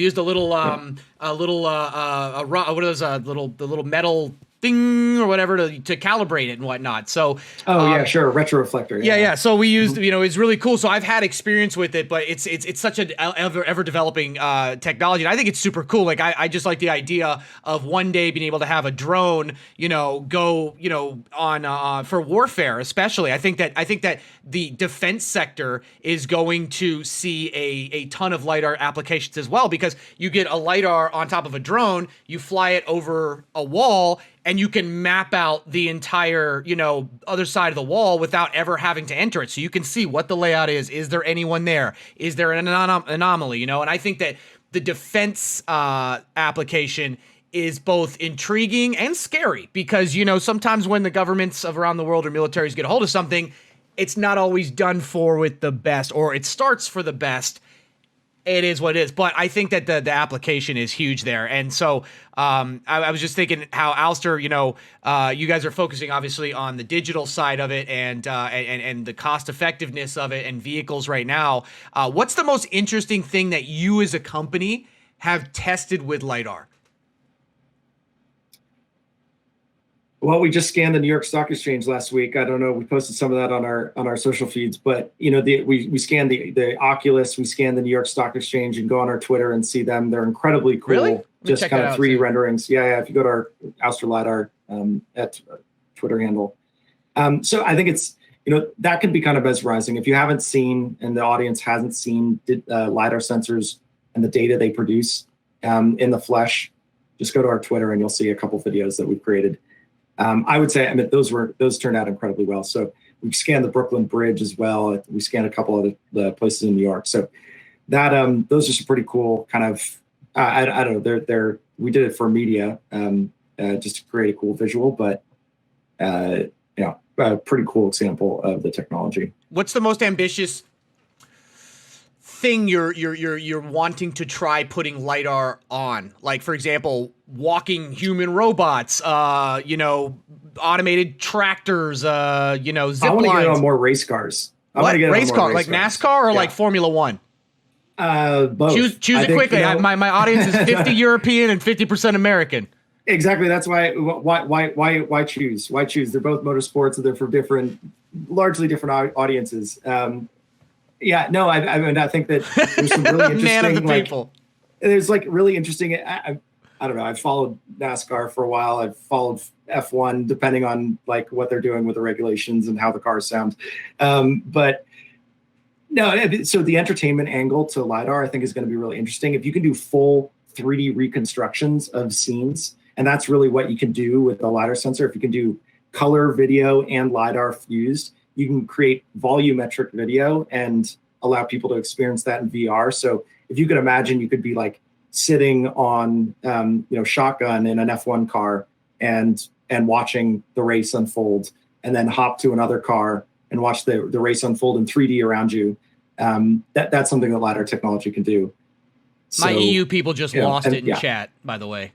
used a little what are those the little metal thing or whatever to calibrate it and whatnot. So sure, retroreflector. Yeah. So we used, it's really cool. So I've had experience with it, but it's such an ever developing technology, and I think it's super cool. Like I just like the idea of one day being able to have a drone, go, on for warfare, especially. I think that the defense sector is going to see a ton of LiDAR applications as well, because you get a LiDAR on top of a drone, you fly it over a wall, and you can map out the entire, other side of the wall without ever having to enter it. So you can see what the layout is. Is there anyone there? Is there an anomaly? And I think that the defense application is both intriguing and scary because, sometimes when the governments of around the world or militaries get a hold of something, it's not always done for with the best, or it starts for the best. It is what it is, but I think that the application is huge there, and so I was just thinking how Ouster, you guys are focusing obviously on the digital side of it and the cost effectiveness of it and vehicles right now. What's the most interesting thing that you as a company have tested with LiDAR? Well, we just scanned the New York Stock Exchange last week. I don't know. We posted some of that on our social feeds, but we scanned the Oculus, we scanned the New York Stock Exchange, and go on our Twitter and see them. They're incredibly cool. Really? Just kind of 3D renderings. Yeah. If you go to our Ouster LIDAR at Twitter handle. So I think it's that can be kind of mesmerizing. If you haven't seen, and the audience hasn't seen LIDAR sensors and the data they produce in the flesh, just go to our Twitter and you'll see a couple videos that we've created. I would say, those turned out incredibly well. So we scanned the Brooklyn Bridge as well. We scanned a couple of the places in New York. So that those are some pretty cool kind of. I don't know. We did it for media, just to create a cool visual, but a pretty cool example of the technology. What's the most ambitious thing you're wanting to try putting LIDAR on? Like, for example, walking human robots, automated tractors, zip I want lines. to get it on more race cars. Race car, like NASCAR or like Formula One? Both. Choose it quickly. My audience is 50 European and 50% American. Exactly. That's why choose? Why choose? They're both motorsports, and they're for largely different audiences. I think that there's some really interesting man of the people. There's like really interesting. I don't know. I've followed NASCAR for a while. I've followed F1, depending on like what they're doing with the regulations and how the cars sound. But no, so the entertainment angle to LIDAR, I think, is going to be really interesting. If you can do full 3D reconstructions of scenes, and that's really what you can do with a LIDAR sensor. If you can do color, video, and LIDAR fused, you can create volumetric video and allow people to experience that in VR. So if you could imagine, you could be like sitting on, shotgun in an F1 car and watching the race unfold, and then hop to another car and watch the race unfold in 3D around you. That's something that LiDAR technology can do. My EU people just lost it in chat, by the way.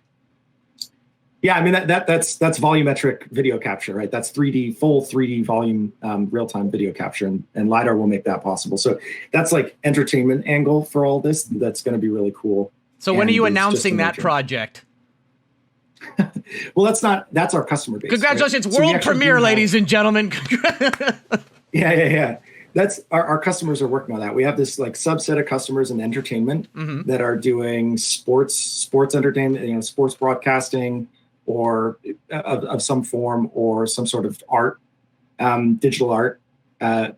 Yeah, I mean that's volumetric video capture, right? That's full 3D volume real-time video capture, and LiDAR will make that possible. So that's like entertainment angle for all this. That's going to be really cool. So when are you announcing that project? Well, that's our customer base. Congratulations, right? World premiere, ladies and gentlemen. Yeah. That's our customers are working on that. We have this like subset of customers in entertainment that are doing sports entertainment, sports broadcasting, or of some form, or some sort of art, digital art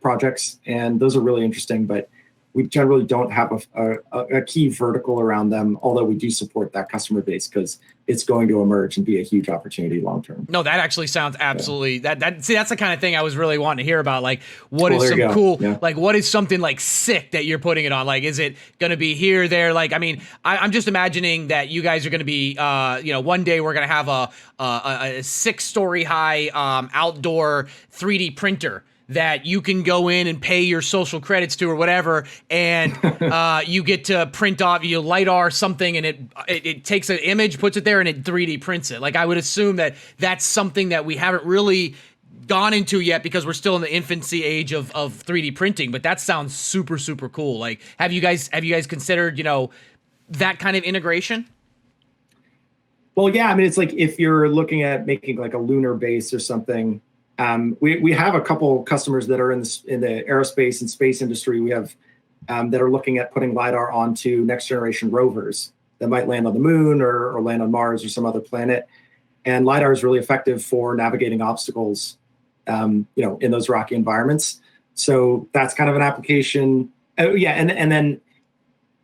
projects, and those are really interesting. But we generally don't have a key vertical around them, although we do support that customer base because it's going to emerge and be a huge opportunity long term. No, that actually sounds absolutely that's the kind of thing I was really wanting to hear about. Like, what is some cool, like what is something like sick that you're putting it on? Like, is it going to be here, there? Like, I mean, I'm just imagining that you guys are going to be, one day we're going to have a 6-story high outdoor 3D printer that you can go in and pay your social credits to or whatever, and you get to print off, you LiDAR something, and it takes an image, puts it there, and it 3D prints it. Like, I would assume that that's something that we haven't really gone into yet because we're still in the infancy age of 3D printing, but that sounds super, super cool. Like, have you guys considered, that kind of integration? Well, yeah, I mean, it's like if you're looking at making like a lunar base or something. We have a couple customers that are in the aerospace and space industry. We have that are looking at putting LiDAR onto next generation rovers that might land on the moon or land on Mars or some other planet. And LiDAR is really effective for navigating obstacles, in those rocky environments. So that's kind of an application. And then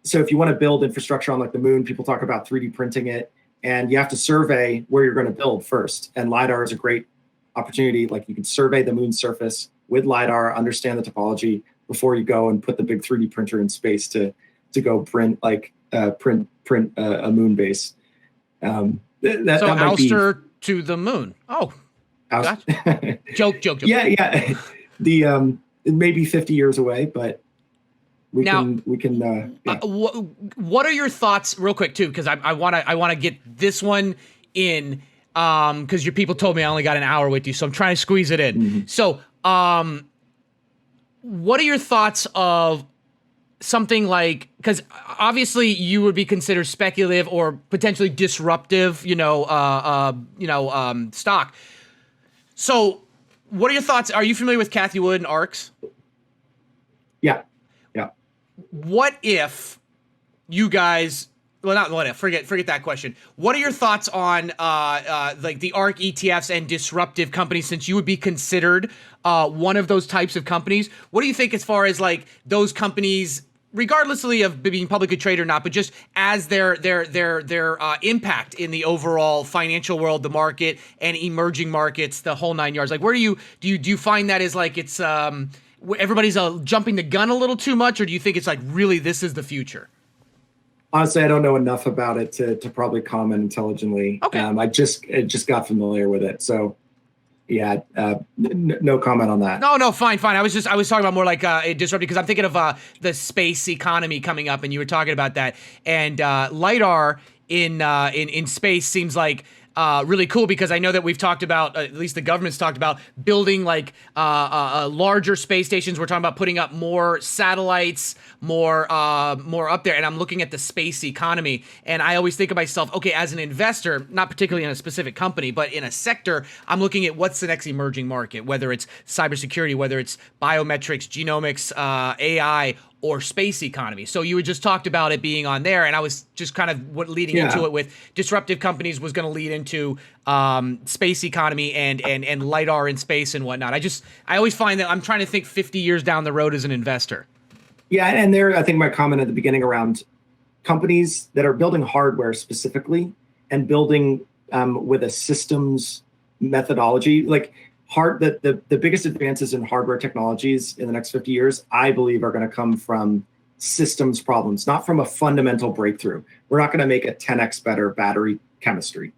so if you want to build infrastructure on like the moon, people talk about 3D printing it, and you have to survey where you're going to build first. And LiDAR is a great opportunity. Like, you can survey the moon's surface with LiDAR, understand the topology before you go and put the big 3D printer in space to go print a moon base. So Ouster to the moon. Oh, gotcha. joke. Yeah. The it may be 50 years away, but we can. What are your thoughts, real quick too? Because I want to get this one in. Because your people told me I only got an hour with you, so I'm trying to squeeze it in. Mm-hmm. So, what are your thoughts of something like, because obviously you would be considered speculative or potentially disruptive, stock. So what are your thoughts? Are you familiar with Kathy Wood and ARCs? Yeah. What if you guys, well, not what if, forget that question. What are your thoughts on like the ARC ETFs and disruptive companies, since you would be considered one of those types of companies? What do you think as far as like those companies, regardlessly of being publicly traded or not, but just as their impact in the overall financial world, the market and emerging markets, the whole nine yards? Like, where do you find that is like it's everybody's jumping the gun a little too much, or do you think it's like really this is the future? Honestly, I don't know enough about it to probably comment intelligently. Okay. I just got familiar with it, so yeah, no comment on that. No, fine. I was talking about more like disruptive, because I'm thinking of the space economy coming up, and you were talking about that, and LIDAR in space seems like really cool, because I know that we've talked about, at least the government's talked about building like larger space stations. We're talking about putting up more satellites, more up there. And I'm looking at the space economy, and I always think of myself, okay, as an investor, not particularly in a specific company, but in a sector, I'm looking at what's the next emerging market, whether it's cybersecurity, whether it's biometrics, genomics, AI, or space economy. So you had just talked about it being on there, and I was just kind of leading into it with disruptive companies was going to lead into space economy and LIDAR in space and whatnot. I always find that I'm trying to think 50 years down the road as an investor. Yeah, and I think my comment at the beginning around companies that are building hardware specifically and building with a systems methodology, like the biggest advances in hardware technologies in the next 50 years, I believe, are going to come from systems problems, not from a fundamental breakthrough. We're not going to make a 10x better battery chemistry.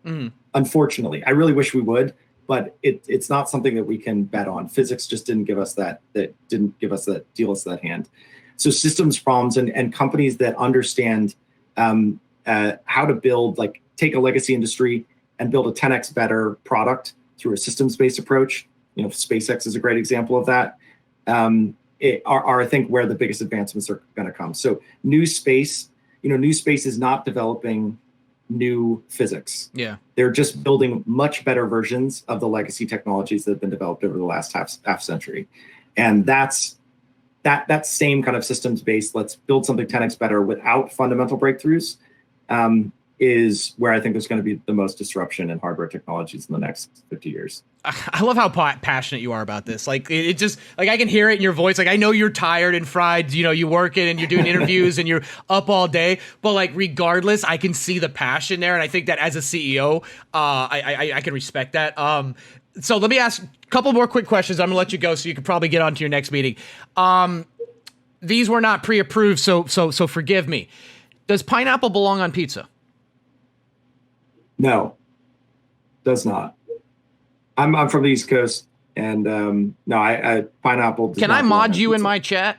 Unfortunately, I really wish we would, but it's not something that we can bet on. Physics just didn't give us that deal us that hand. So systems problems and companies that understand how to build, like take a legacy industry and build a 10x better product through a systems-based approach. SpaceX is a great example of that. Are I think where the biggest advancements are going to come. So new space is not developing new physics. Yeah, they're just building much better versions of the legacy technologies that have been developed over the last half century, and that same kind of systems based, let's build something 10x better without fundamental breakthroughs, is where I think there's going to be the most disruption in hardware technologies in the next 50 years. I love how passionate you are about this. Like it just, like I can hear it in your voice. Like I know you're tired and fried, you work it and you're doing interviews and you're up all day, but like regardless, I can see the passion there. And I think that as a CEO, I can respect that. So let me ask a couple more quick questions. I'm gonna let you go so you can probably get on to your next meeting. These were not pre-approved, so forgive me. Does pineapple belong on pizza? No, does not. I'm from the East Coast, and no, I pineapple. Can I mod you in my chat?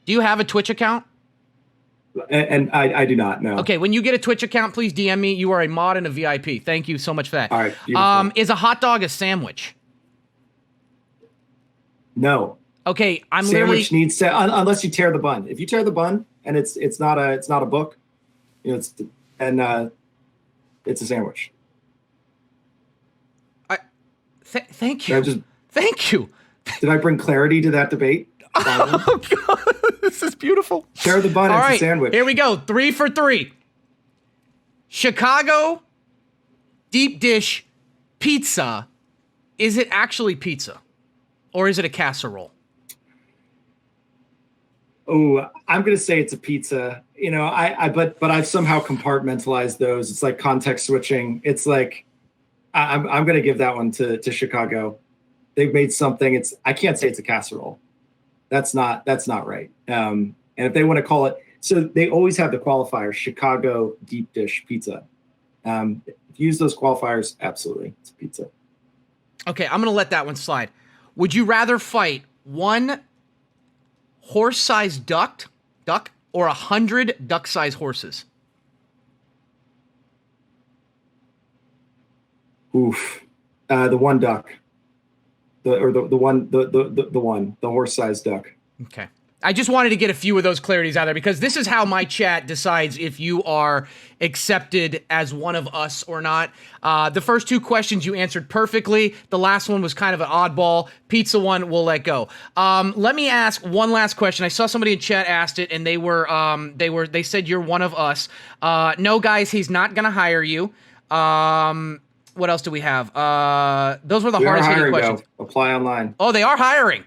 Do you have a Twitch account? And I do not, no. Okay, when you get a Twitch account, please DM me. You are a mod and a VIP. Thank you so much for that. All right. Beautiful. Is a hot dog a sandwich? No. Okay, sandwich needs to, unless you tear the bun. If you tear the bun and it's not a book, it's a sandwich. Thank you. Thank you. Did I bring clarity to that debate? Oh God, this is beautiful. Tear the bun. It's a sandwich. Here we go. 3 for 3. Chicago deep dish pizza. Is it actually pizza, or is it a casserole? Oh, I'm gonna say it's a pizza. But I've somehow compartmentalized those. It's like context switching. It's like I'm gonna give that one to Chicago. They've made something. I can't say it's a casserole. That's not right. And if they want to call it, so they always have the qualifier Chicago deep dish pizza. If you use those qualifiers, absolutely, it's a pizza. Okay, I'm gonna let that one slide. Would you rather fight one horse-sized duck or 100 duck-sized horses? Oof, the one duck, the horse-sized duck. Okay. I just wanted to get a few of those clarities out there because this is how my chat decides if you are accepted as one of us or not. The first two questions you answered perfectly. The last one was kind of an oddball. Pizza one, we'll let go. Let me ask one last question. I saw somebody in chat asked it, and they said you're one of us. No, guys, he's not gonna hire you. What else do we have? Those were the hardest hitting questions. Though. Apply online. Oh, they are hiring.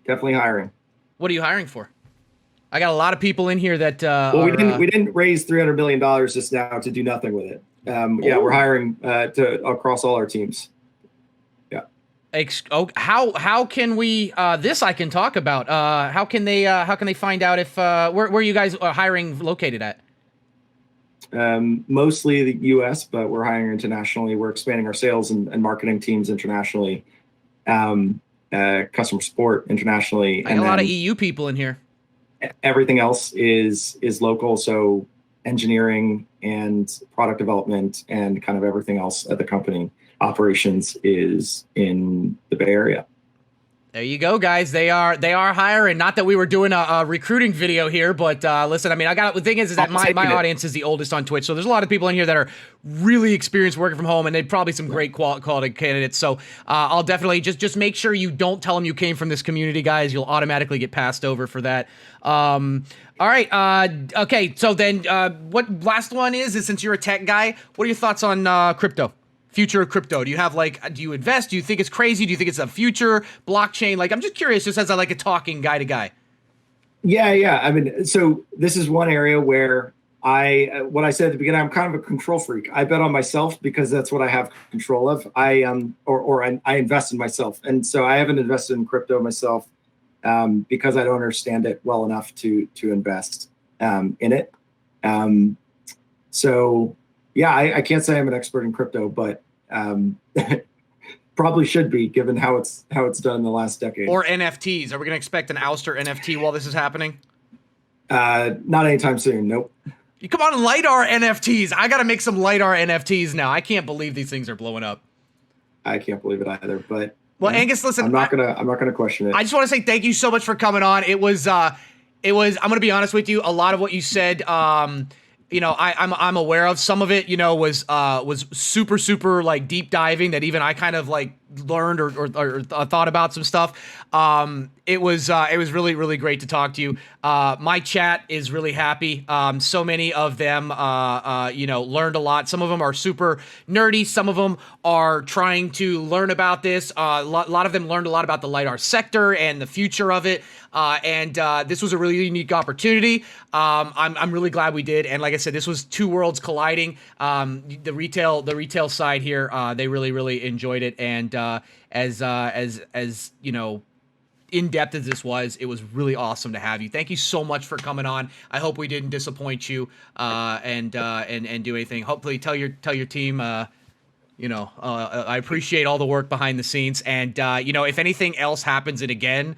Definitely hiring. What are you hiring for? I got a lot of people in here that. Well, we didn't raise $300 million just now to do nothing with it. Yeah, we're hiring across all our teams. Yeah. How can we? This I can talk about. How can they find out if where are you guys hiring located at? Mostly the U.S., but we're hiring internationally. We're expanding our sales and marketing teams internationally. Customer support internationally. I got a lot of EU people in here. Everything else is local. So engineering and product development and kind of everything else at the company operations is in the Bay Area. There you go, guys. They are hiring. Not that we were doing a recruiting video here, but listen, I mean, the thing is that my audience is the oldest on Twitch, so there's a lot of people in here that are really experienced working from home, and they'd probably some great quality candidates. So I'll definitely just make sure you don't tell them you came from this community, guys. You'll automatically get passed over for that. All right. Okay. So then, what last one is since you're a tech guy, what are your thoughts on crypto? Future of crypto? Do you have do you invest? Do you think it's crazy? Do you think it's a future blockchain? Like, I'm just curious, just as a talking guy to guy. Yeah. I mean, so this is one area where what I said at the beginning, I'm kind of a control freak. I bet on myself because that's what I have control of. I invest in myself. And so I haven't invested in crypto myself because I don't understand it well enough to invest in it. So yeah, I can't say I'm an expert in crypto, but probably should be given how it's done in the last decade. Or NFTs. Are we going to expect an Ouster NFT while this is happening? Not anytime soon. Nope. You come on, LIDAR NFTs. I got to make some LIDAR NFTs now. I can't believe these things are blowing up. I can't believe it either. But well, Angus, listen, I'm not gonna question it. I just want to say thank you so much for coming on. It was. I'm gonna be honest with you. A lot of what you said. I'm aware of. Some of it, was super like deep diving that even I kind of like learned or thought about some stuff. It was really, really great to talk to you. My chat is really happy. So many of them, learned a lot. Some of them are super nerdy. Some of them are trying to learn about this. A lot of them learned a lot about the LiDAR sector and the future of it. And this was a really unique opportunity. I'm really glad we did. And like I said, this was two worlds colliding. The retail side here, they really, really enjoyed it. And as in-depth as this was, it was really awesome to have you. Thank you so much for coming on. I hope we didn't disappoint you and do anything. Hopefully tell your team I appreciate all the work behind the scenes. And if anything else happens again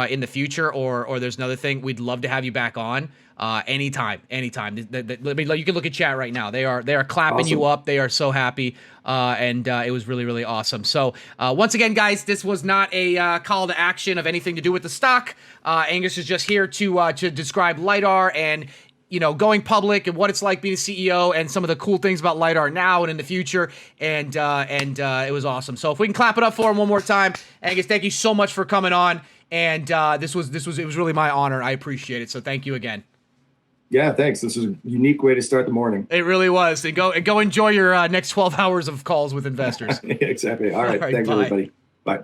in the future or there's another thing, we'd love to have you back on anytime. You can look at chat right now. They are clapping awesome. You up. They are so happy. And it was really, really awesome. So once again, guys, this was not a call to action of anything to do with the stock. Angus is just here to describe LiDAR and going public and what it's like being a CEO and some of the cool things about LiDAR now and in the future. And it was awesome. So if we can clap it up for him one more time, Angus, thank you so much for coming on. And it was really my honor. I appreciate it. So thank you again. Yeah, thanks. This is a unique way to start the morning. It really was. And go enjoy your next 12 hours of calls with investors. Exactly. All right. Thanks, bye. everybody. Bye.